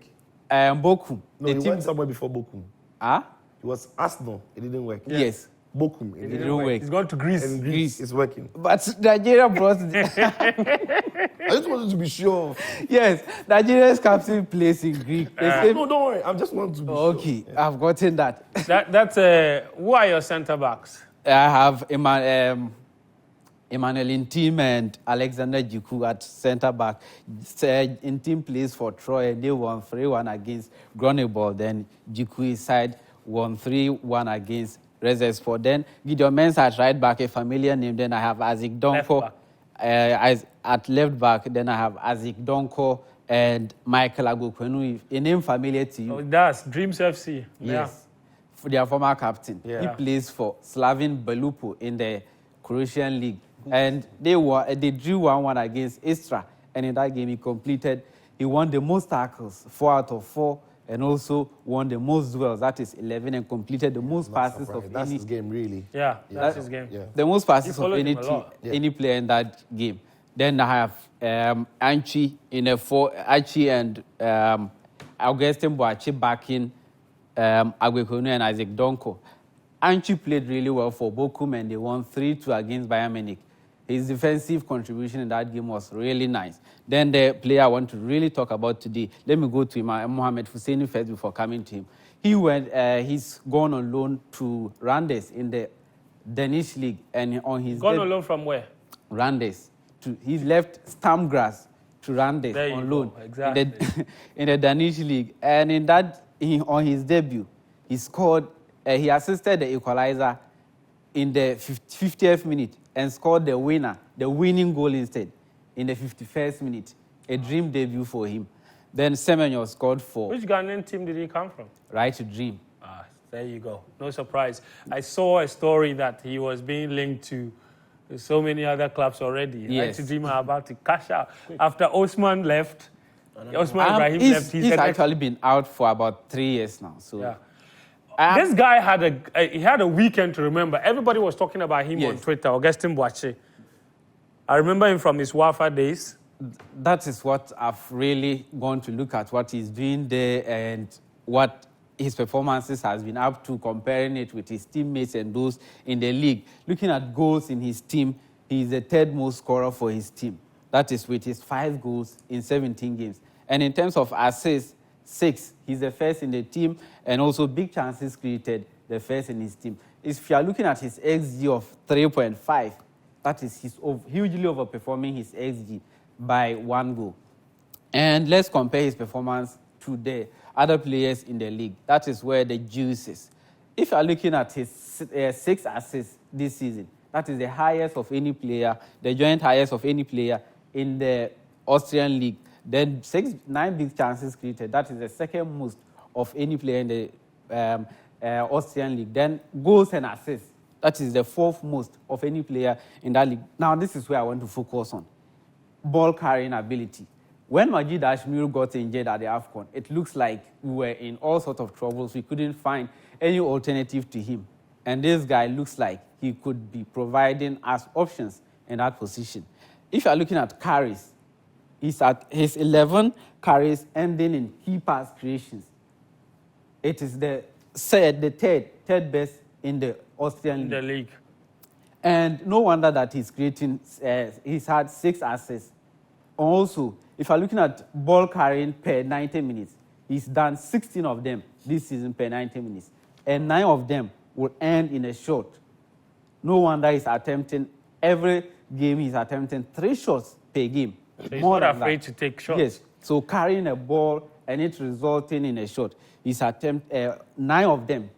S4: Bochum.
S2: No, he went somewhere before Bochum.
S4: Ah?
S2: It was Arsenal. It didn't work.
S4: Yes.
S2: Bochum.
S4: It didn't work.
S1: He's gone to Greece.
S2: And Greece is working.
S4: But Nigeria brought...
S2: I just wanted to be sure.
S4: Yes, Nigeria's captain plays in Greek.
S2: No, don't worry. I just want to be sure.
S4: Okay, yeah. I've gotten that.
S1: That's who are your centre backs?
S4: I have Emmanuel Intim and Alexander Jiku at centre back. Intim plays for Troy and they won 3-1 against Grenoble. Then Jiku's side won 3-1 against Rezespor. Then Gideon Mensah at right back, a familiar name. Then I have Isaac Donko at left back. Then I have Isaac Donko and Michael Agokwenu, a name familiar to you.
S1: Oh, that's Dreams FC.
S4: Yes, for their former captain.
S2: Yeah.
S4: He plays for Slavin Belupo in the Croatian league. And they drew 1-1 against Istra. And in that game, he won the most tackles, 4 out of 4, and also won the most duels, that is 11, and completed the most passes of
S2: That's
S4: any...
S2: his game, really.
S1: Yeah, that's his game.
S2: Yeah.
S4: The most passes of
S1: followed him a lot.
S4: any player in that game. Then I have Anchi in a 4, Anchi and Augustin Boachi backing Agwekonu and Isaac Donko. Anchi played really well for Bochum and they won 3-2 against Bayern Munich. His defensive contribution in that game was really nice. Then the player I want to really talk about today, let me go to him, Mohamed Husseini first before coming to him. He's gone on loan to Randes in the Danish league. And on his
S1: Gone on loan from where?
S4: Randes. He's left Stamgras to Randes
S1: There
S4: on
S1: you
S4: loan.
S1: go. Exactly.
S4: In the Danish league. And on his debut, he scored, he assisted the equalizer in the 50th minute and scored the winning goal instead in the 51st minute. A dream debut for him. Then Semenyo scored for...
S1: Which Ghanaian team did he come from?
S4: Right to Dream.
S1: Ah, there you go. No surprise. I saw a story that he was being linked to so many other clubs already.
S4: Yes.
S1: Right to Dream are about to cash out. After Osman left, Osman Ibrahim left.
S4: He's actually been out for about 3 years now. So.
S1: Yeah. This guy had a weekend to remember. Everybody was talking about him on Twitter, Augustin Boachi. I remember him from his Wafa days.
S4: That is what I've really gone to look at, what he's doing there and what his performances has been up to, comparing it with his teammates and those in the league. Looking at goals in his team, he's the third most scorer for his team. That is with his 5 goals in 17 games. And in terms of assists, 6. He's the first in the team, and also big chances created, the first in his team. If you are looking at his XG of 3.5, that is hugely overperforming his XG by 1 goal. And let's compare his performance to the other players in the league. That is where the juice is. If you are looking at his 6 assists this season, that is the highest of any player, the joint highest of any player in the Austrian league. Then 9 big chances created. That is the second most of any player in the Austrian league. Then goals and assists. That is the 4th most of any player in that league. Now, this is where I want to focus on. Ball carrying ability. When Majid Ashmiru got injured at the AFCON, it looks like we were in all sorts of troubles. We couldn't find any alternative to him. And this guy looks like he could be providing us options in that position. If you are looking at carries, he's at his 11 carries ending in key pass creations. It is the third best in the Austrian
S1: league.
S4: And no wonder that he's creating, he's had 6 assists. Also, if you're looking at ball carrying per 90 minutes, he's done 16 of them this season per 90 minutes. And 9 of them will end in a shot. No wonder he's attempting, every game he's attempting 3 shots per game.
S1: So he's not afraid to take shots.
S4: Yes. So carrying a ball and it resulting in a shot. He's 9 of them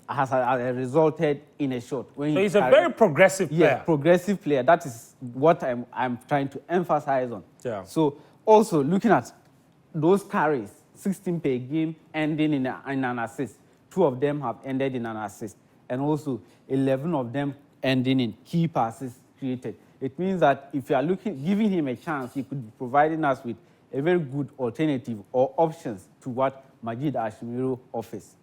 S4: has resulted in a shot.
S1: So he's a very progressive player.
S4: Yes, progressive player. That is what I'm trying to emphasize on.
S1: Yeah.
S4: So also looking at those carries, 16 per game ending in an assist. 2 of them have ended in an assist. And also 11 of them ending in key passes created. It means that if you are giving him a chance, he could be providing us with a very good alternative or options to what Majid Ashmiru offers.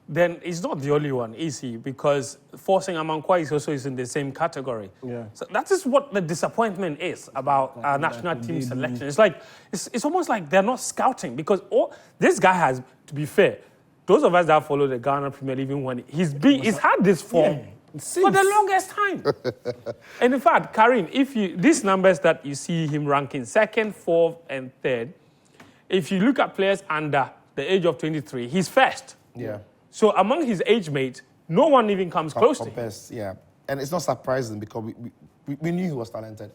S1: then he's not the only one, is he? Because Forcing Amankwa is also in the same category.
S3: Yeah.
S1: So that is what the disappointment is about our national team selection. It's like it's almost like they're not scouting because this guy has, to be fair, those of us that follow the Ghana Premier League, even when he's had this form for the longest time. And in fact, Karim, these numbers that you see him ranking second, fourth, and third, if you look at players under the age of 23, he's first.
S2: Yeah.
S1: So among his age mates, no one even comes close to him.
S2: Yeah, and it's not surprising because we knew he was talented.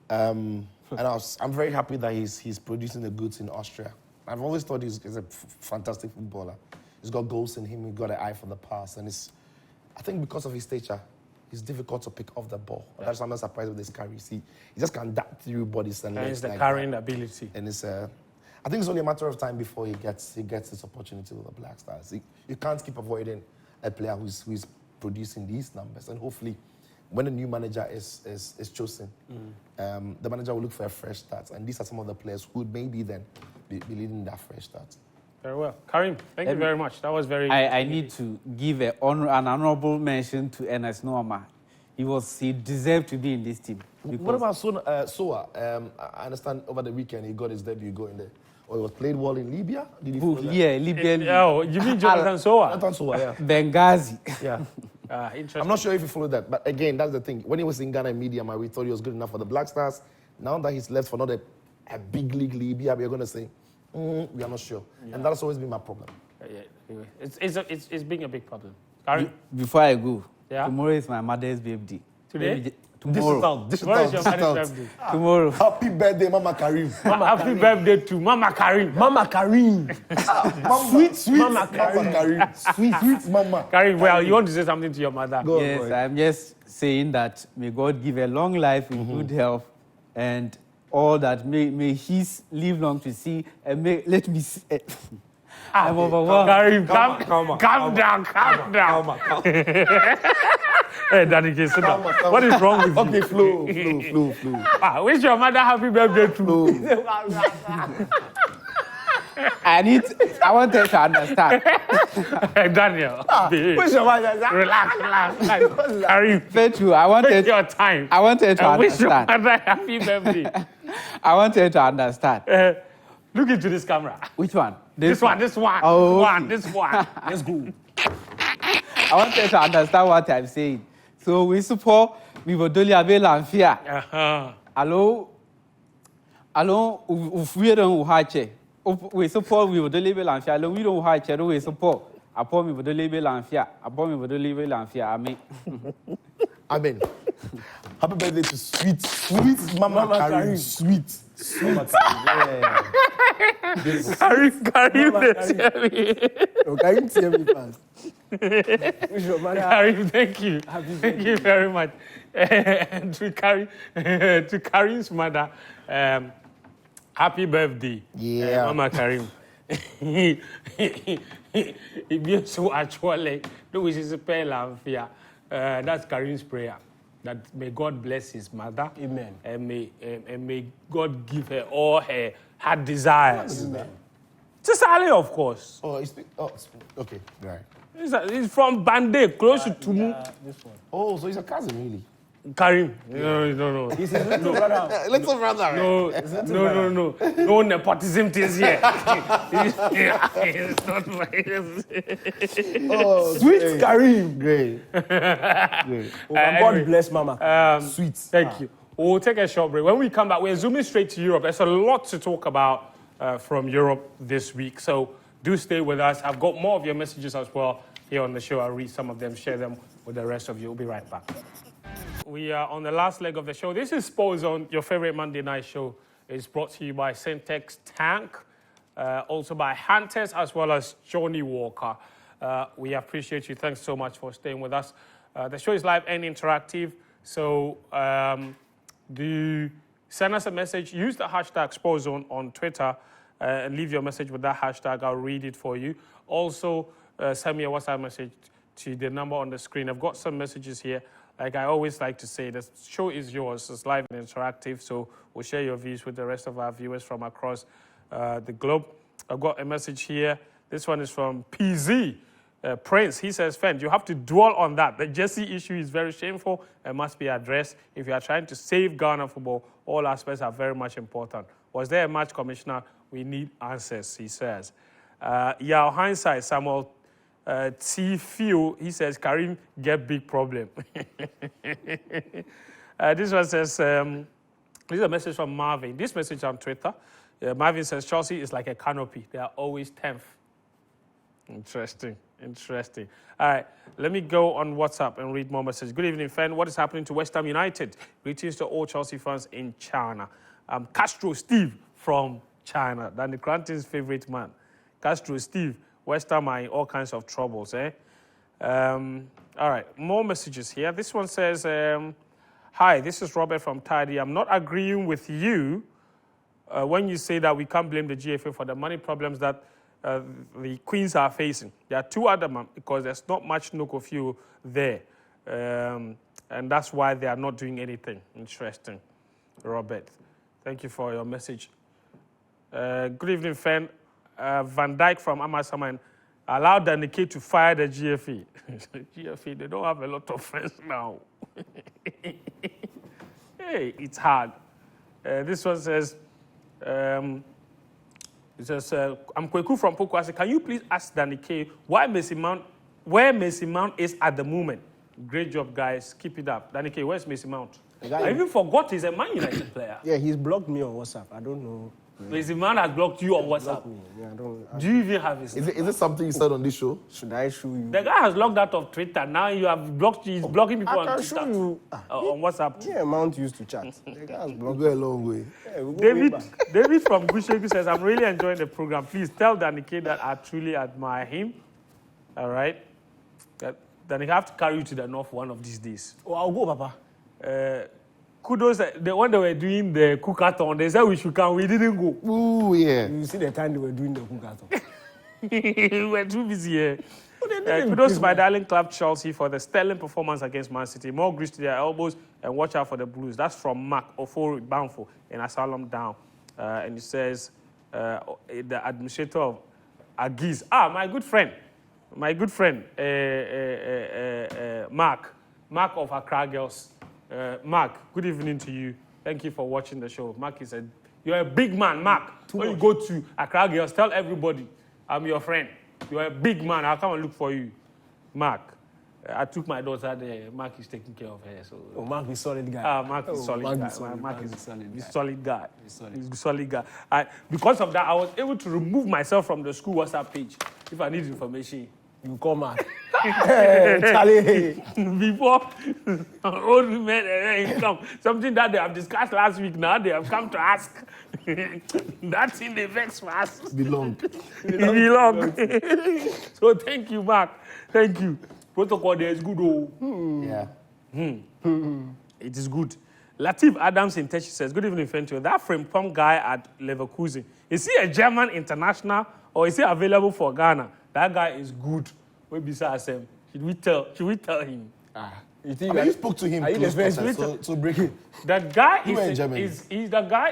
S2: And I'm very happy that he's producing the goods in Austria. I've always thought he's a fantastic footballer. He's got goals in him. He's got an eye for the pass, and I think because of his stature, it's difficult to pick off the ball. Yeah. That's why I'm not surprised with this carry. He just can dart through bodies and legs.
S1: It's the
S2: like
S1: carrying ability.
S2: And I think it's only a matter of time before he gets this opportunity with the Black Stars. You can't keep avoiding a player who's producing these numbers. And hopefully, when a new manager is chosen, the manager will look for a fresh start. And these are some of the players who would maybe then be leading that fresh start.
S1: Very well. Karim, thank you very much. That was very...
S4: I need to give an honorable mention to Ernest Nuama. He deserved to be in this team.
S2: What about Soa? I understand over the weekend he got his debut going there. Or he was played well in Libya? Did he
S4: Libya.
S1: Oh, you mean Jonathan Soa?
S2: Jonathan Soa, yeah.
S4: Benghazi.
S2: Yeah.
S1: Interesting.
S2: I'm not sure if you followed that, but again, that's the thing. When he was in Ghana Media, we thought he was good enough for the Black Stars. Now that he's left for not a big league Libya, we're going to say, we are not sure. Yeah. And that's always been my problem.
S1: It's being a big problem. Karim?
S4: Before I go, tomorrow is my mother's birthday.
S1: Today?
S4: Tomorrow.
S1: Tomorrow is your mother's birthday.
S4: Tomorrow.
S2: Happy birthday, Mama Karim.
S1: Happy birthday to Mama Karim.
S3: Mama Karim.
S2: Sweet Mama Karim. Sweet Mama.
S1: Karim, well, you want to say something to your mother?
S4: Yes, I'm just saying that may God give a long life in good health and all that. May he live long to see and let me see. I'm overwhelmed.
S1: Karim, calm down. Hey, Danny, sit down. What is wrong with you?
S2: Okay, flow.
S1: Wish your mother happy birthday too.
S4: I want her to understand.
S1: Daniel,
S3: Wish your mother
S1: relax. Karim,
S4: Petru, I want
S1: take your time.
S4: I want her to understand.
S1: Wish your mother happy birthday.
S4: I want her to understand.
S1: Look into this camera.
S4: Which one?
S1: This one.
S4: Oh,
S1: this one.
S3: Let's go.
S4: I want her to understand what I'm saying. So we support Vivodoli Abe Lamfia. Hello, we don't hache. We support Vivodoli Abe Lamfia. Hello, we don't hache. We support. Upon Vivodoli Abe Lamfia. Upon Vivodoli Abe Lamfia.
S2: Amen. Happy birthday to sweet Mama Karim. Sweet.
S1: Karim,
S3: tell me fast.
S1: Karim, thank you. Thank you very much. And to Karim's mother, happy birthday, Mama Karim. He so actually, which is a prayer. That's Karim's prayer. That may God bless his mother.
S3: Amen.
S1: And may God give her all her heart desires.
S3: Amen.
S1: Just Ali, of course.
S2: Okay, right.
S1: He's from Bande, close to Tumu.
S3: This one.
S2: Oh, so he's a cousin, really?
S1: Karim. No.
S3: He's his little brother.
S2: Little brother.
S1: No nepotism things here. It's not my...
S3: Sweet Karim.
S2: Great.
S3: God bless Mama.
S1: Sweet. Thank you. We'll take a short break. When we come back, we're zooming straight to Europe. There's a lot to talk about from Europe this week. So do stay with us. I've got more of your messages as well here on the show. I'll read some of them, share them with the rest of you. We'll be right back. We are on the last leg of the show. This is Sport Zone, your favorite Monday night show. It's brought to you by Syntex Tank, also by Hunters, as well as Johnny Walker. We appreciate you. Thanks so much for staying with us. The show is live and interactive, so do send us a message. Use the hashtag SportZone on Twitter and leave your message with that hashtag. I'll read it for you. Also, send me a WhatsApp message to the number on the screen. I've got some messages here. Like I always like to say, the show is yours. It's live and interactive, so we'll share your views with the rest of our viewers from across the globe. I've got a message here. This one is from PZ. Prince, he says, Fen, you have to dwell on that. The jersey issue is very shameful and must be addressed. If you are trying to save Ghana football, all aspects are very much important. Was there a match, Commissioner? We need answers, he says. Hindsight, Samuel T. Few, he says, Karim, get big problem. This one says, this is a message from Marvin. This message on Twitter. Marvin says, Chelsea is like a canopy. They are always 10th. Interesting. All right, let me go on WhatsApp and read more messages. Good evening, Fen. What is happening to West Ham United? Greetings to all Chelsea fans in China. Castro Steve from China, Danny Cranton's favorite man. Castro Steve, West Ham are in all kinds of troubles, eh? All right, more messages here. This one says, hi, this is Robert from Tidy. I'm not agreeing with you when you say that we can't blame the GFA for the money problems that the Queens are facing. They are too adamant because there's not much Noco fuel there. And that's why they are not doing anything. Interesting, Robert. Thank you for your message. Good evening, Fen. Van Dijk from Amasaman allowed the Nikkei to fire the GFA. GFA, they don't have a lot of friends now. Hey, it's hard. This one says, I'm Kweku from Pokwase. Can you please ask Danny K where Messi Mount is at the moment? Great job, guys. Keep it up. Danny K, where's Messi Mount? I even forgot he's a Man United player.
S3: Yeah, he's blocked me on WhatsApp. I don't know.
S1: Messi Mount has blocked you on WhatsApp.
S3: Yeah,
S1: Do you even have his?
S2: Is it something you said on this show?
S3: Should I show you?
S1: The guy has logged out of Twitter. Now you have blocked. He's blocking people on Twitter.
S3: I can show you.
S1: On WhatsApp.
S3: Yeah, Mount used to chat. The guy has blocked.
S2: We'll go a long way.
S3: Yeah, we'll go way back.
S1: David from Gusheku says, I'm really enjoying the program. Please tell Danny K that I truly admire him. All right. Then he have to carry you to the north one of these days.
S3: Oh, I'll go, Papa.
S1: Kudos, when they were doing the cookathon, they said we should come. We didn't go.
S2: Ooh, yeah.
S3: You see the time they were doing the cookathon.
S1: We were too busy here. Kudos to my darling club Chelsea for the sterling performance against Man City. More grease to their elbows and watch out for the Blues. That's from Mark Ofori Bounful in Asylum Down. And he says, the administrator of Agiz. My good friend, Mark of Accra Girls. Mark, good evening to you. Thank you for watching the show. Mark is you're a big man, Mark. When you go to Accra Girls, tell everybody I'm your friend. You're a big man. I'll come and look for you, Mark. I took my daughter there. Mark is taking care of her. So.
S3: Oh, Mark is solid guy.
S1: Mark is solid guy. Mark is solid guy. He's a solid guy. Because of that, I was able to remove myself from the school WhatsApp page. If I need information,
S3: you call Mark. Hey, Charlie.
S1: Before old men come, something that they have discussed last week. Now they have come to ask. That's in the vex for us.
S2: Belong.
S1: So thank you, Mark. Thank you. Protocol there is good.
S2: Yeah.
S1: It is good. Latif Adams in Teshi says, good evening, Fentio. That Frimpong guy at Leverkusen, is he a German international or is he available for Ghana? That guy is good. We besides him. Should we tell him?
S3: You think
S2: you spoke to him so break it.
S1: That guy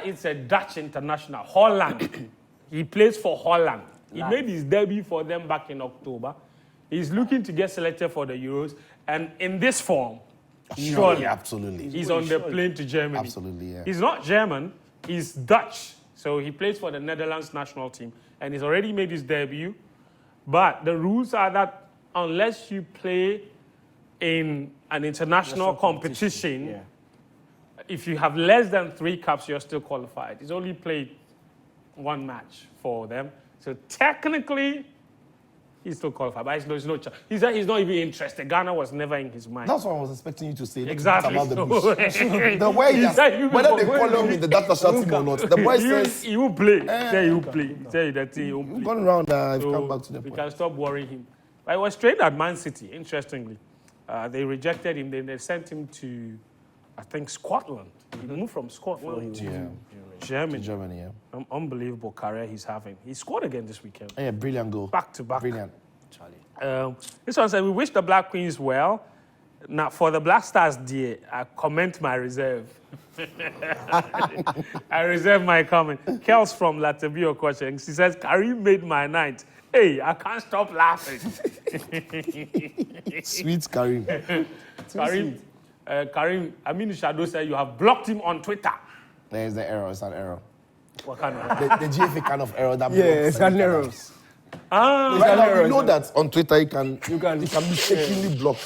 S1: is a Dutch international. Holland. He plays for Holland. He made his debut for them back in October. He's looking to get selected for the Euros. And in this form, surely,
S2: absolutely.
S1: He's on the plane to Germany.
S2: Absolutely, yeah.
S1: He's not German. He's Dutch. So he plays for the Netherlands national team. And he's already made his debut. But the rules are that unless you play in an international competition, if you have less than 3 caps, you're still qualified. He's only played 1 match for them. So technically, he's still qualified. But there's no chance. He's not even interested. Ghana was never in his mind.
S2: That's what I was expecting you to say.
S1: Exactly.
S2: About the way whether they call him in the data shot team or not. The boy says
S1: he will play. He will play. Tell you that he will play.
S2: Gone around I've come back to the point.
S1: We can stop worrying him. But he was trained at Man City, interestingly. They rejected him. Then they sent him to, I think, Scotland. He moved from Scotland to Germany. Unbelievable career he's having. He scored again this weekend.
S2: Yeah, brilliant goal.
S1: Back to back.
S2: Brilliant.
S1: Charlie. This one said, we wish the Black Queens well. Now, for the Black Stars, dear, I comment my reserve. I reserve my comment. Kels from Latabio question. She says, Karim made my night. Hey, I can't stop laughing.
S2: Sweet Karim.
S1: Karim, Aminu Shado said you have blocked him on Twitter.
S2: There's the error. It's an error.
S1: What kind of?
S2: The GFA kind of error that.
S3: Yeah, it's an error.
S1: Ah,
S2: Right now, you know that on Twitter you can mistakenly block.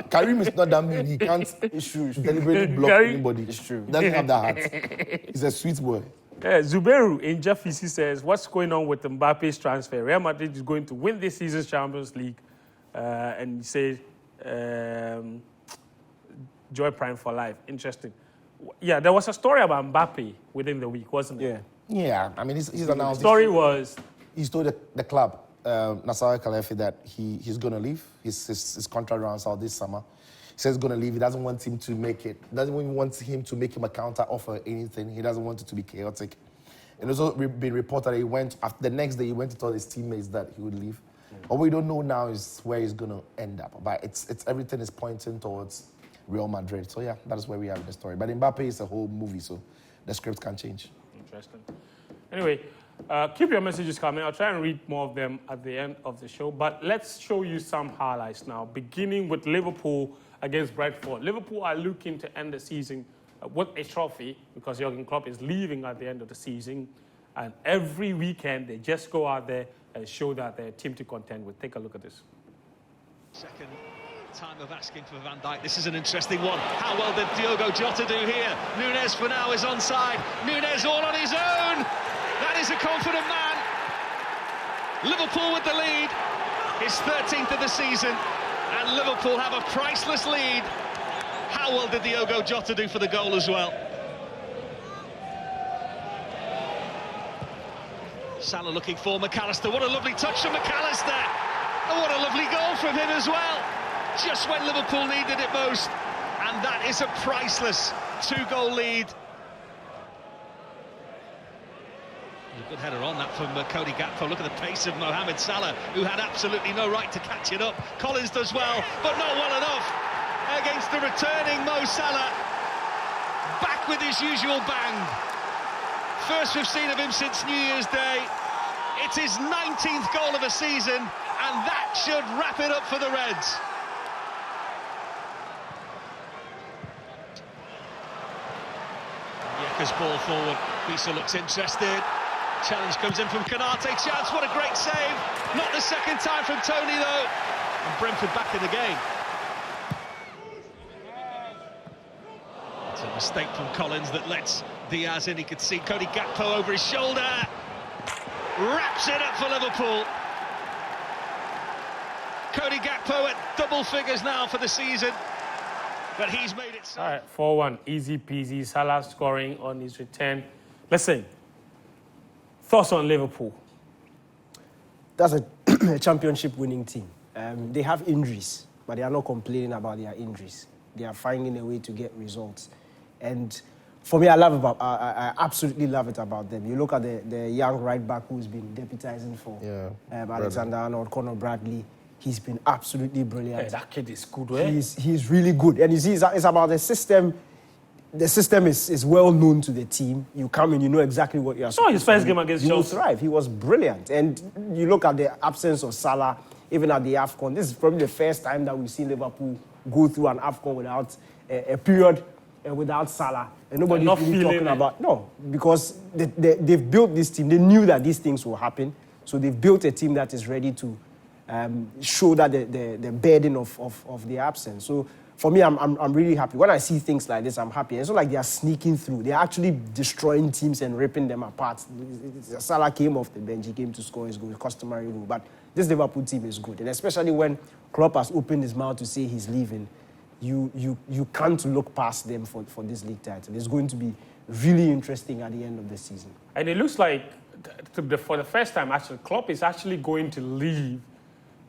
S2: Karim is not that mean. He can't deliberately block anybody.
S3: It's true.
S2: Doesn't have that heart. He's a sweet boy.
S1: Zuberu in Jeffy says, what's going on with Mbappe's transfer? Real Madrid is going to win this season's Champions League. And he says, Joy Prime for life. Interesting. Yeah, there was a story about Mbappe within the week, wasn't it?
S2: Yeah. I mean, he's announced.
S1: The story was...
S2: He's told the club, Nasser Khelaïfi, that he's going to leave. His contract runs out this summer. He says he's going to leave. He doesn't want him to make it. Doesn't even want him to make him a counter offer or anything. He doesn't want it to be chaotic. And also been reported that he went, after the next day, he went to tell his teammates that he would leave. What we don't know now is where he's going to end up. But it's everything is pointing towards Real Madrid. So yeah, that is where we are in the story. But Mbappe is a whole movie, so the script can change.
S1: Interesting. Anyway, keep your messages coming. I'll try and read more of them at the end of the show. But let's show you some highlights now, beginning with Liverpool against Brentford. Liverpool are looking to end the season with a trophy because Jurgen Klopp is leaving at the end of the season. And every weekend, they just go out there and show that they're a team to contend with. Take a look at this.
S5: Second time of asking for Van Dijk. This is an interesting one. How well did Diogo Jota do here? Nunes for now is onside. Nunes all on his own. That is a confident man. Liverpool with the lead. His 13th of the season. And Liverpool have a priceless lead. How well did Diogo Jota do for the goal as well? Salah looking for McAllister. What a lovely touch from McAllister. And what a lovely goal from him as well. Just when Liverpool needed it most. And that is a priceless two-goal lead. A good header on that from Cody Gakpo. Look at the pace of Mohamed Salah, who had absolutely no right to catch it up. Collins does well, but not well enough against the returning Mo Salah. Back with his usual bang. First we've seen of him since New Year's Day. It's his 19th goal of the season, and that should wrap it up for the Reds. Yeka's ball forward. Bisa looks interested. Challenge comes in from Kanate. Chance, what a great save. Not the second time from Tony, though. And Brentford back in the game. It's a mistake from Collins that lets Diaz in. He could see Cody Gakpo over his shoulder. Wraps it up for Liverpool. Cody Gakpo at double figures now for the season. But he's made it so.
S1: All right, 4-1, easy peasy. Salah scoring on his return. Listen, thoughts on Liverpool?
S3: That's a championship winning team. They have injuries, but they are not complaining about their injuries. They are finding a way to get results. And for me, I absolutely love it about them. You look at the young right back who's been deputizing for Alexander-Arnold, Conor Bradley. He's been absolutely brilliant.
S1: Hey, that kid is good, eh?
S3: He's really good. And you see, it's about the system. The system is well known to the team. You come in, you know exactly what you're supposed to do.
S1: His first game against Chelsea.
S3: He will thrive. He was brilliant. And you look at the absence of Salah, even at the AFCON. This is probably the first time that we've seen Liverpool go through an AFCON without a period without Salah. And nobody's really talking about... No, because they've built this team. They knew that these things will happen. So they've built a team that is ready to show that the burden of the absence. So for me, I'm really happy. When I see things like this, I'm happy. It's not like they are sneaking through. They're actually destroying teams and ripping them apart. Salah came off the bench. He came to score his goal, customary goal. But this Liverpool team is good. And especially when Klopp has opened his mouth to say he's leaving, you can't look past them for this league title. It's going to be really interesting at the end of the season.
S1: And it looks like, for the first time, actually, Klopp is actually going to leave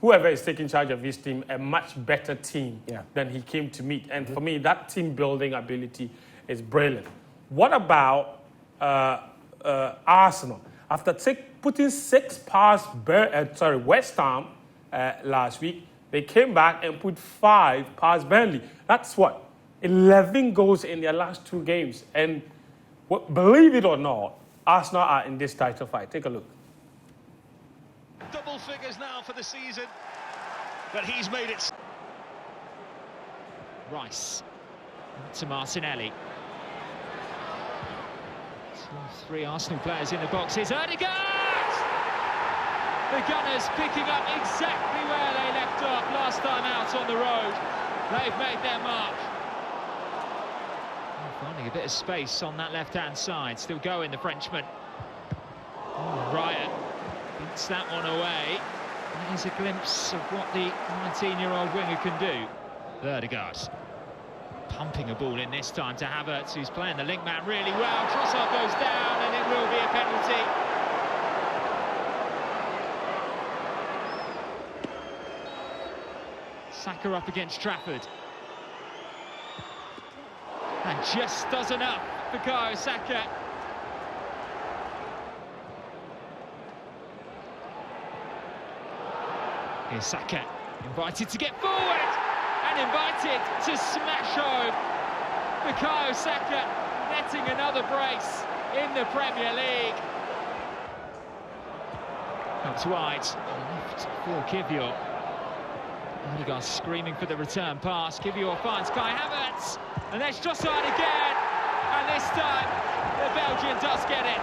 S1: whoever is taking charge of his team a much better team than he came to meet. And for me, that team building ability is brilliant. What about Arsenal? After putting 6 past West Ham last week, They came back and put 5 past Burnley. That's what? 11 goals in their last 2 games. And believe it or not, Arsenal are in this title fight. Take a look.
S5: Double figures now for the season, but he's made it. Rice to Martinelli. 3 Arsenal players in the box. Here's Odegaard! The Gunners picking up exactly where they left off last time out on the road. They've made their mark. Finding a bit of space on that left-hand side. Still going, the Frenchman. Ryan beats that one away. That is a glimpse of what the 19-year-old winger can do. Odegaard pumping a ball in this time to Havertz, who's playing the link man really well. Trossard goes down, and it will be a penalty. Saka up against Trafford. And just does enough for Bukayo Saka. Here's Saka, invited to get forward and invited to smash home. Bukayo Saka netting another brace in the Premier League. Out wide, left for Kuffour. Odegaard screaming for the return pass. Kuffour finds Kai Havertz. And there's Trossard again, and this time the Belgian does get it.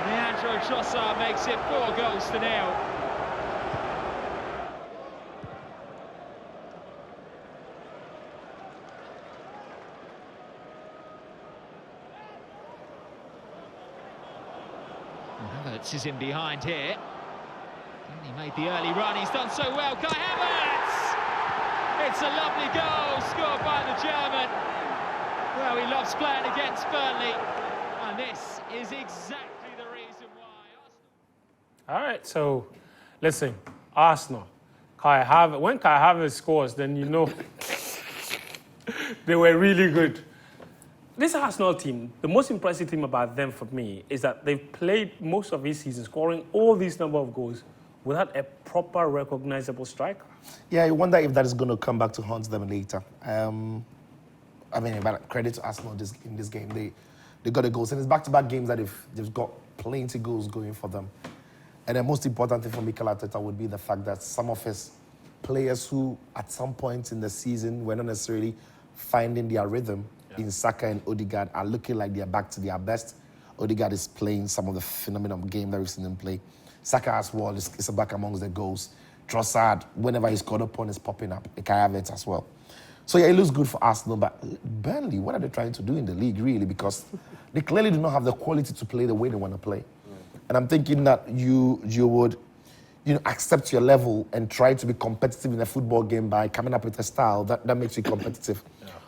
S5: Leandro Trossard makes it 4-0. Havertz is in behind here. And he made the early run, he's done so well. Kai Havertz! It's a lovely goal scored by the German. Well, he loves playing against Burnley, and this is exactly the reason why.
S1: All right, so listen, Arsenal, when Kai Havertz scores, then you know they were really good. This Arsenal team, the most impressive thing about them for me is that they've played most of this season scoring all these number of goals without a proper recognizable striker.
S2: Yeah, you wonder if that is going to come back to haunt them later. I mean, but credit to Arsenal in this game. They got the goals, and it's back-to-back games that they've got plenty goals going for them. And the most important thing for Mikel Arteta would be the fact that some of his players who, at some point in the season, were not necessarily finding their rhythm in Saka and Odegaard are looking like they're back to their best. Odegaard is playing some of the phenomenal game that we've seen him play. Saka as well is back amongst the goals. Trossard, whenever he's caught upon, is popping up. Kai Havertz as well. So yeah, it looks good for Arsenal, but Burnley, what are they trying to do in the league, really? Because they clearly do not have the quality to play the way they want to play. And I'm thinking that you would accept your level and try to be competitive in a football game by coming up with a style that makes you competitive.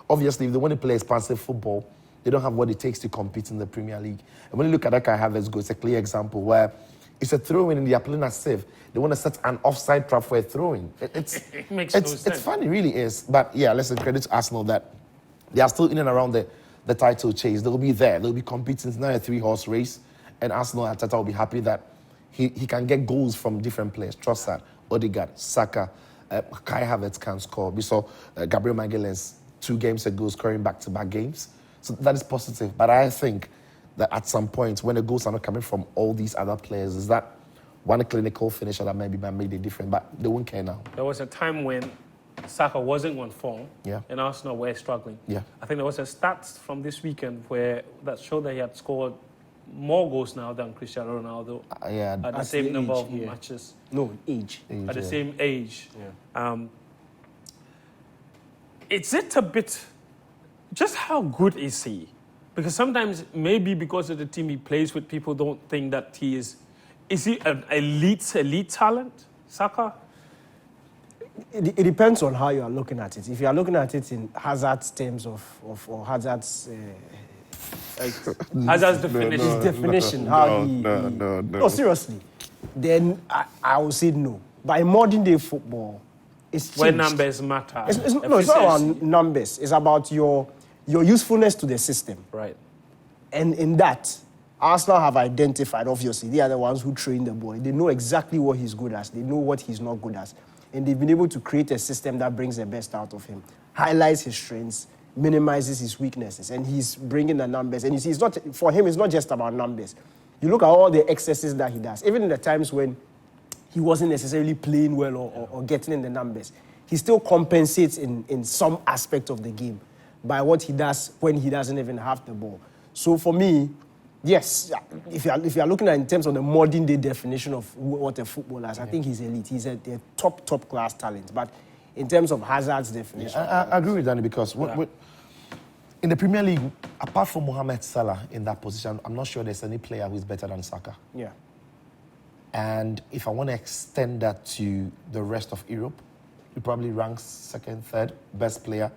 S2: Obviously, if they want to play expansive football, they don't have what it takes to compete in the Premier League. And when you look at that Kai Havertz goal, it's a clear example where it's a throw-in and they are playing a save. They want to set an offside trap for a throw-in.
S1: It makes no sense.
S2: It's fun, it really is. But yeah, listen, credit to Arsenal that they are still in and around the title chase. They'll be there. They'll be competing. It's now a 3-horse race. And Arsenal, Arteta will be happy that he can get goals from different players. Trossard, Odegaard, Saka, Kai Havertz can score. We saw Gabriel Magalhaes 2 games ago scoring back-to-back games. So that is positive. But I think that at some point, when the goals are not coming from all these other players, is that one clinical finisher that maybe made a difference, but they won't care now.
S1: There was a time when Saka wasn't on form, and Arsenal were struggling.
S2: Yeah.
S1: I think there was a stats from this weekend that showed that he had scored more goals now than Cristiano Ronaldo at the same number of matches.
S3: No, age.
S1: At the same age. Yeah. Is it a bit... Just how good is he? Because sometimes, maybe because of the team he plays with, people don't think that he is... Is he an elite talent, Saka?
S3: It depends on how you are looking at it. If you are looking at it in Hazard's terms or Hazard's...
S1: Hazard's definition.
S3: No, seriously. Then I will say no. But in modern day football, it's changed.
S1: Where numbers matter.
S3: It's not about numbers. It's about your usefulness to the system.
S1: Right.
S3: And in that, Arsenal have identified, obviously, they are the ones who train the boy. They know exactly what he's good at. They know what he's not good at. And they've been able to create a system that brings the best out of him, highlights his strengths, minimizes his weaknesses, and he's bringing the numbers. And you see, it's not, for him, it's not just about numbers. You look at all the excesses that he does, even in the times when he wasn't necessarily playing well or getting in the numbers, he still compensates in some aspect of the game by what he does when he doesn't even have the ball. So for me, yes, if you are looking at in terms of the modern day definition of what a footballer is, I think he's elite. He's a top class talent. But in terms of Hazard's definition,
S2: I agree with Danny because in the Premier League, apart from Mohamed Salah in that position, I'm not sure there's any player who's better than Saka.
S3: Yeah.
S2: And if I want to extend that to the rest of Europe, he probably ranks second, third best player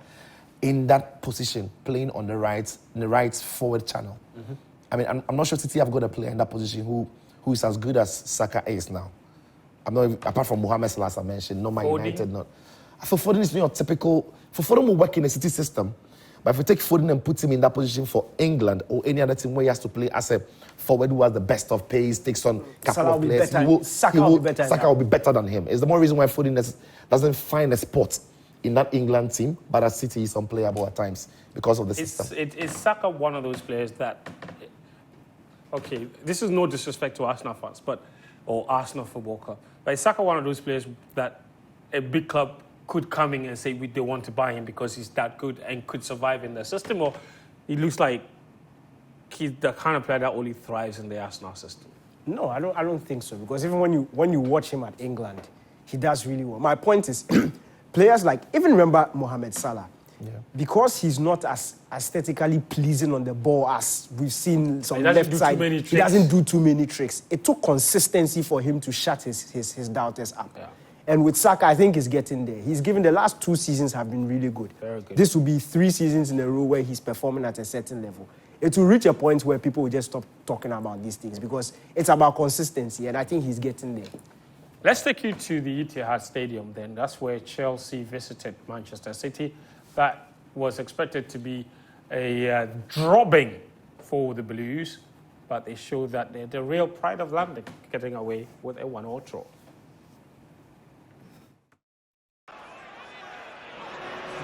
S2: in that position, playing on the right forward channel. Mm-hmm. I mean, I'm not sure City have got a player in that position who is as good as Saka is now. I'm not even, apart from Mohamed Salah, as I mentioned, not Man United, not. For Foden is not typical. For Foden will work in a City system, but if you take Foden and put him in that position for England or any other team where he has to play as a forward who has the best of pace, takes on a couple of players, Saka will be better than him. It's the more reason why Foden doesn't find a spot in that England team, but at City is unplayable at times because of the system.
S1: Is Saka one of those players that, okay, this is no disrespect to Arsenal fans, or Arsenal Football Club, but is Saka one of those players that a big club could come in and say they want to buy him because he's that good and could survive in the system, or he looks like he's the kind of player that only thrives in the Arsenal system?
S3: No, I don't think so, because even when you watch him at England, he does really well. My point is, players like, even remember Mohamed Salah, because he's not as aesthetically pleasing on the ball as we've seen some left side, he doesn't do too many tricks. It took consistency for him to shut his doubters up. Yeah. And with Saka, I think he's getting there. He's given the last 2 seasons have been really good.
S1: Very good.
S3: This will be 3 seasons in a row where he's performing at a certain level. It will reach a point where people will just stop talking about these things because it's about consistency, and I think he's getting there.
S1: Let's take you to the Etihad Stadium then. That's where Chelsea visited Manchester City. That was expected to be a drubbing for the Blues, but they showed that they're the real pride of London, getting away with a 1-1 draw.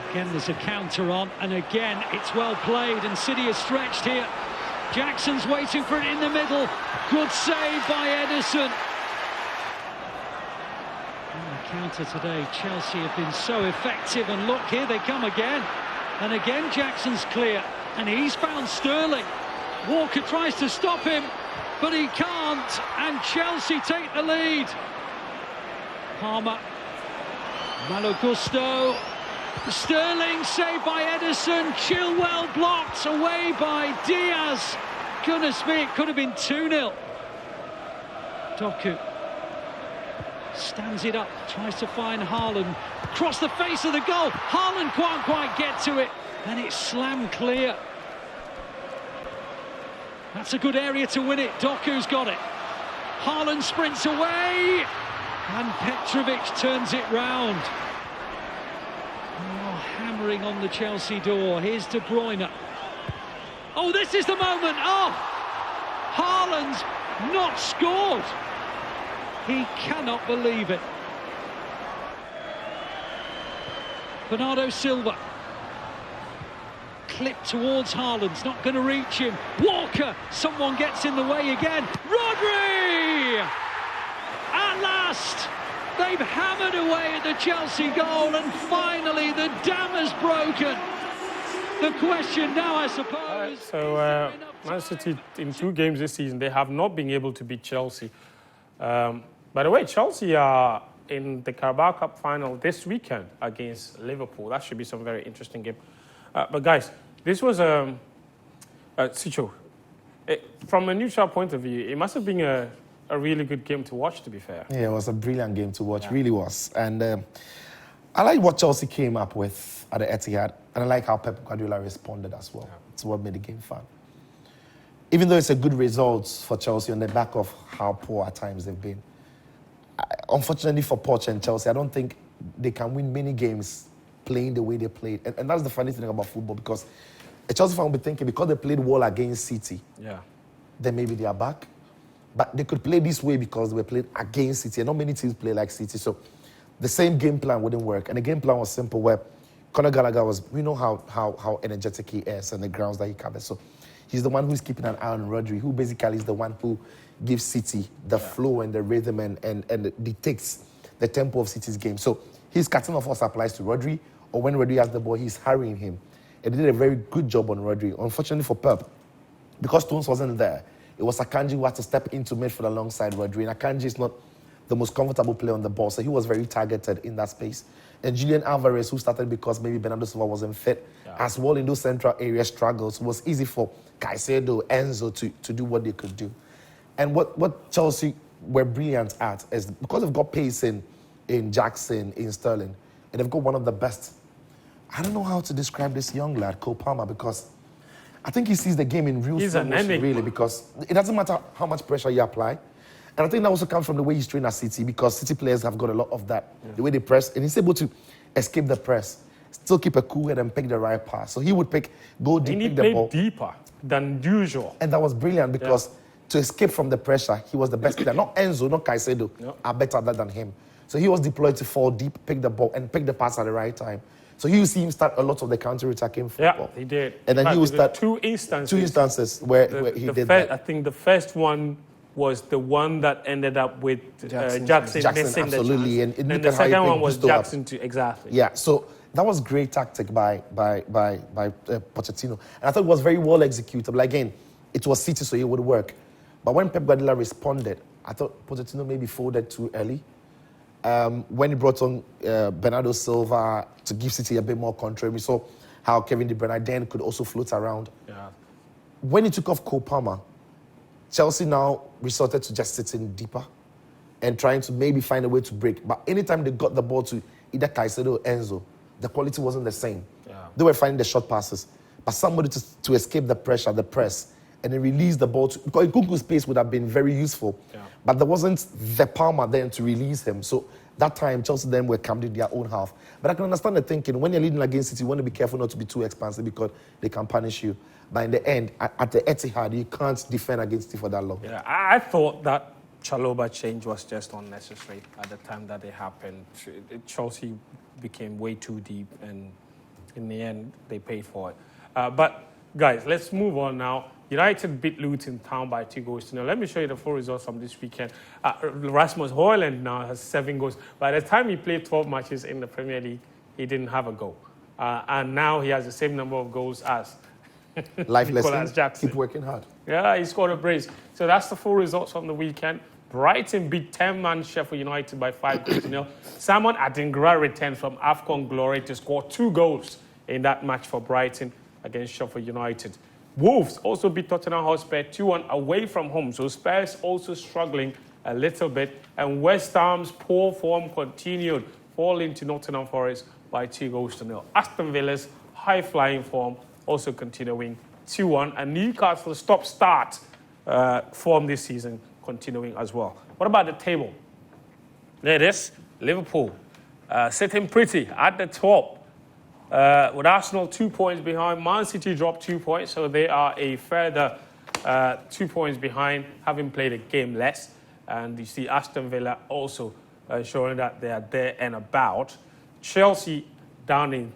S6: Again, there's a counter on, and again, it's well played, and City is stretched here. Jackson's waiting for it in the middle. Good save by Ederson. On the counter today, Chelsea have been so effective, and look, here they come again. And again, Jackson's clear, and he's found Sterling. Walker tries to stop him, but he can't, and Chelsea take the lead. Palmer, Malo Gusto. Sterling saved by Ederson. Chilwell blocked away by Diaz. Goodness me, it could have been 2-0. Doku stands it up, tries to find Haaland. Across the face of the goal. Haaland can't quite get to it, and it's slammed clear. That's a good area to win it. Doku's got it. Haaland sprints away, and Petrovic turns it round. Hammering on the Chelsea door. Here's De Bruyne. Oh, this is the moment. Oh, Haaland's not scored. He cannot believe it. Bernardo Silva. Clipped towards Haaland's not going to reach him. Walker, someone gets in the way again. Rodri! At last! They've hammered away at the Chelsea goal, and finally the dam has broken. The question now, I suppose...
S1: So, Man City, in 2 games this season, they have not been able to beat Chelsea. By the way, Chelsea are in the Carabao Cup final this weekend against Liverpool. That should be some very interesting game. But guys, this was Sicho. From a neutral point of view, it must have been a really good game to watch, to be fair.
S2: Yeah, it was a brilliant game to watch, really was. And I like what Chelsea came up with at the Etihad, and I like how Pep Guardiola responded as well. It's what made the game fun. Even though it's a good result for Chelsea on the back of how poor at times they've been. Unfortunately for Poch and Chelsea, I don't think they can win many games playing the way they played. And that's the funny thing about football, because a Chelsea fan will be thinking, because they played well against City, then maybe they are back. But they could play this way because they were playing against City, and not many teams play like City. So the same game plan wouldn't work. And the game plan was simple, where Conor Gallagher we know how energetic he is and the grounds that he covers. So he's the one who's keeping an eye on Rodri, who basically is the one who gives City the flow and the rhythm and dictates the tempo of City's game. So his cutting off also applies to Rodri, or when Rodri has the ball, he's hurrying him. And he did a very good job on Rodri. Unfortunately for Pep, because Stones wasn't there, it was Akanji who had to step into midfield alongside Rodri. And Akanji is not the most comfortable player on the ball, so he was very targeted in that space. And Julian Alvarez, who started because maybe Bernardo Silva wasn't fit, as well in those central area struggles, it was easy for Caicedo, Enzo to do what they could do. And what Chelsea were brilliant at is because they've got pace in Jackson, in Sterling, and they've got one of the best. I don't know how to describe this young lad, Cole Palmer, because I think he sees the game in real slow motion, really, because it doesn't matter how much pressure you apply. And I think that also comes from the way he's trained at City, because City players have got a lot of that, the way they press, and he's able to escape the press, still keep a cool head and pick the right pass. So he would go deep, pick the ball.
S1: Deeper than usual.
S2: And that was brilliant because to escape from the pressure, he was the best player. Not Enzo, not Caicedo are better than him. So he was deployed to fall deep, pick the ball, and pick the pass at the right time. So you see him start a lot of the counter-attacking football.
S1: Yeah, he did.
S2: And then he would start
S1: two instances
S2: where he did that.
S1: I think the first one was the one that ended up with Jackson missing
S2: absolutely.
S1: the chance.
S2: And
S1: the second one was Jackson too, exactly.
S2: Yeah, so that was great tactic by Pochettino. And I thought it was very well executed. But again, it was City, so it would work. But when Pep Guardiola responded, I thought Pochettino maybe folded too early. When he brought on Bernardo Silva to give City a bit more control, we saw how Kevin De Bruyne then could also float around. Yeah. When he took off Cole Palmer, Chelsea now resorted to just sitting deeper and trying to maybe find a way to break. But anytime they got the ball to either Caicedo or Enzo, the quality wasn't the same. Yeah. They were finding the short passes. But somebody to escape the pressure, the press, and then release the ball. Because Nkunku's pace would have been very useful. Yeah. But there wasn't the Palmer then to release him. So that time, Chelsea then were camped in their own half. But I can understand the thinking. When you're leading against City, you want to be careful not to be too expansive because they can punish you. But in the end, at the Etihad, you can't defend against City for that long.
S1: Yeah, I thought that Chalobah change was just unnecessary at the time that it happened. Chelsea became way too deep, and in the end, they paid for it. But, guys, let's move on now. United beat Luton Town by 2-0. Let me show you the full results from this weekend. Rasmus Højlund now has 7 goals. By the time he played 12 matches in the Premier League, he didn't have a goal. And now he has the same number of goals as
S2: Life
S1: Nicolas Jackson.
S2: Keep working hard.
S1: Yeah, he scored a brace. So that's the full results from the weekend. Brighton beat 10-man Sheffield United by 5-0. Simon Adingra returned from AFCON glory to score 2 goals in that match for Brighton against Sheffield United. Wolves also beat Tottenham Hotspur 2-1 away from home. So Spurs also struggling a little bit. And West Ham's poor form continued, falling to Nottingham Forest by 2-0. Aston Villa's high-flying form also continuing 2-1. And Newcastle's stop-start form this season continuing as well. What about the table? There it is. Liverpool sitting pretty at the top. With Arsenal 2 points behind, Man City dropped 2 points, so they are a further 2 points behind, having played a game less. And you see Aston Villa also showing that they are there and about. Chelsea down in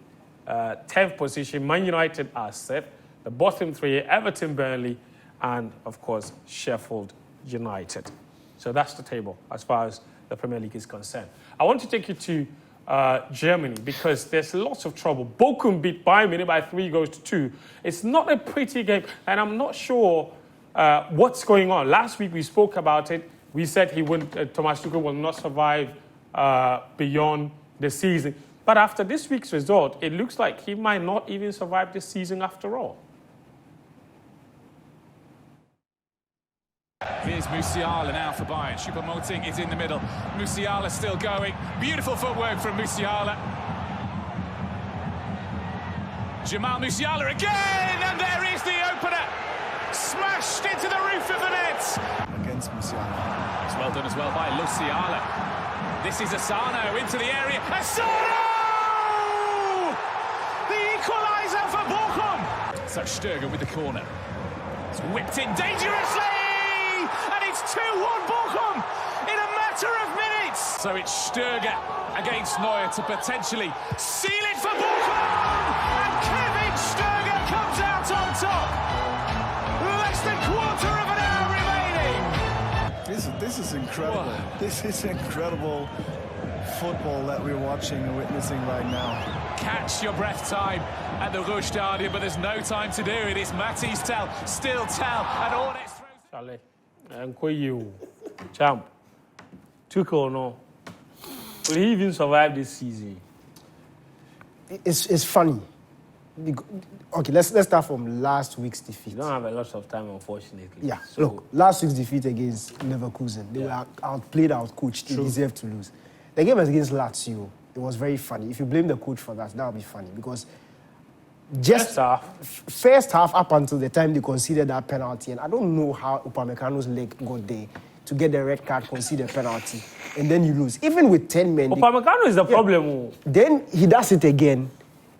S1: 10th position. Man United are set. The bottom 3, Everton, Burnley, and, of course, Sheffield United. So that's the table as far as the Premier League is concerned. I want to take you to Germany, because there's lots of trouble. Bochum beat Bayern Munich by 3-2. It's not a pretty game, and I'm not sure what's going on. Last week we spoke about it. We said Thomas Tuchel will not survive beyond the season. But after this week's result, it looks like he might not even survive this season after all.
S7: Here's Musiala now for Bayern. Choupo-Moting is in the middle. Musiala still going. Beautiful footwork from Musiala. Jamal Musiala again, and there is the opener. Smashed into the roof of the net.
S8: Against Musiala.
S7: It's well done as well by Musiala. This is Asano into the area. Asano! The equaliser for Bochum. So Sturger with the corner. It's whipped in dangerously! And it's 2-1 Bochum in a matter of minutes! So it's Stöger against Neuer to potentially seal it for Bochum! And Kevin Stöger comes out on top! Less than quarter of an hour remaining!
S8: This is incredible. Whoa. This is incredible football that we're watching and witnessing right now.
S7: Catch your breath time at the Ruhr Stadium, but there's no time to do it. It's Matty's tell, still tell, and all next throws.
S1: Charlie, and you, champ, Tuchel, no. Will he even survive this season?
S3: It's funny. Okay, let's start from last week's defeat.
S1: You don't have a lot of time, unfortunately.
S3: Yeah,
S1: so,
S3: look, last week's defeat against Leverkusen, they were outplayed, outcoached. They deserved to lose. The game was against Lazio. It was very funny. If you blame the coach for that, that would be funny because just first half up until the time they conceded that penalty, and I don't know how Upamecano's leg got there to get the red card, concede a penalty, and then you lose. Even with 10 men.
S1: Upamecano is the problem.
S3: Then he does it again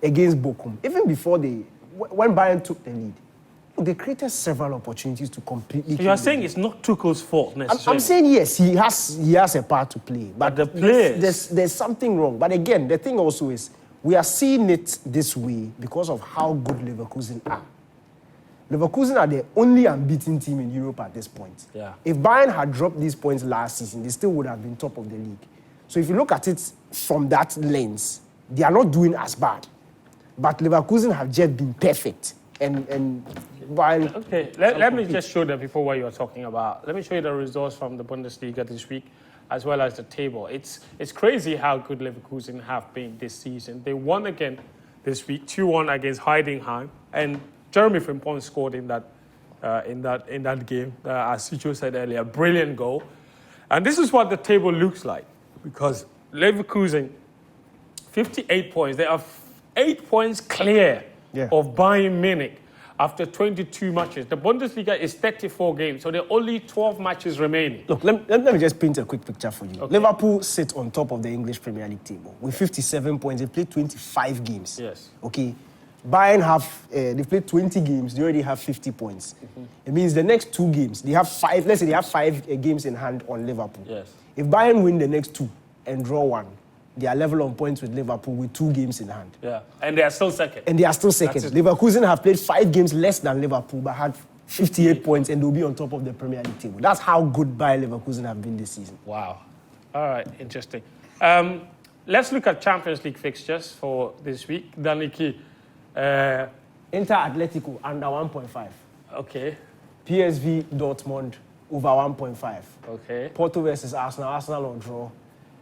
S3: against Bochum. Even before when Bayern took the lead, they created several opportunities to completely.
S1: So you are saying it's not Tuchel's fault necessarily?
S3: I'm saying yes, he has a part to play, but
S1: the players,
S3: there's something wrong. But again, the thing also is we are seeing it this way because of how good Leverkusen are. Leverkusen are the only unbeaten team in Europe at this point.
S1: Yeah.
S3: If Bayern had dropped these points last season, they still would have been top of the league. So if you look at it from that lens, they are not doing as bad. But Leverkusen have just been perfect. And Bayern...
S1: Okay, let me just show the people what you're talking about. Let me show you the results from the Bundesliga this week, as well as the table. It's crazy how good Leverkusen have been this season. They won again this week, 2-1 against Heidenheim, and Jeremy Frimpong scored in that game, as Sicho said earlier, brilliant goal. And this is what the table looks like, because Leverkusen, 58 points. They are 8 points clear of Bayern Munich after 22 matches. The Bundesliga is 34 games, so there are only 12 matches remaining.
S3: Look, let me just paint a quick picture for you. Okay. Liverpool sit on top of the English Premier League table with 57 points. They played 25 games.
S1: Yes.
S3: Okay. Bayern they played 20 games. They already have 50 points. Mm-hmm. It means the next 2 games, they have 5. Let's say they have 5 games in hand on Liverpool.
S1: Yes.
S3: If Bayern win the next 2 and draw 1, they are level on points with Liverpool with 2 games in hand.
S1: Yeah, and they are still second.
S3: Leverkusen have played 5 games less than Liverpool, but had 58 points, and they'll be on top of the Premier League table. That's how good Bayern Leverkusen have been this season.
S1: Wow. All right, interesting. Let's look at Champions League fixtures for this week. Daniki.
S3: Inter Atletico under 1.5.
S1: Okay.
S3: PSV Dortmund over 1.5.
S1: Okay.
S3: Porto versus Arsenal. Arsenal on draw.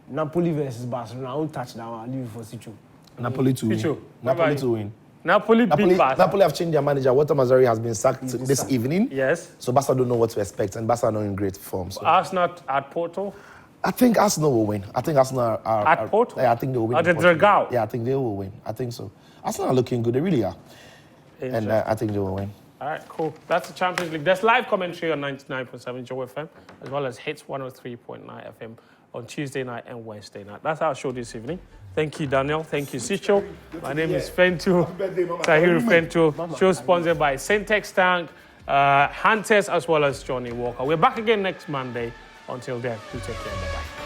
S3: Napoli versus Barcelona. I won't touch that one. I'll leave it for Sicho.
S2: Napoli to win. Napoli to win.
S1: Napoli
S2: have changed their manager. Walter Mazzarri has been sacked this evening.
S1: Yes.
S2: So Barca don't know what to expect, and Barca are not in great form. So.
S1: Arsenal at Porto?
S2: I think Arsenal will win. I think Arsenal are...
S1: At Porto?
S2: Yeah, I think they will win.
S1: At the Dragao?
S2: Yeah, I think they will win. I think so. Arsenal are looking good. They really are. And I think they will win.
S1: All right, cool. That's the Champions League. There's live commentary on 99.7 Joe FM, as well as Hits 103.9 FM on Tuesday night and Wednesday night. That's our show this evening. Thank you, Daniel. Thank you, Sicho. My name is Fentu, Tahiru Fentu. Show sponsored by Syntex Tank, Hunters, as well as Johnny Walker. We're back again next Monday. Until then, do take care. Bye-bye.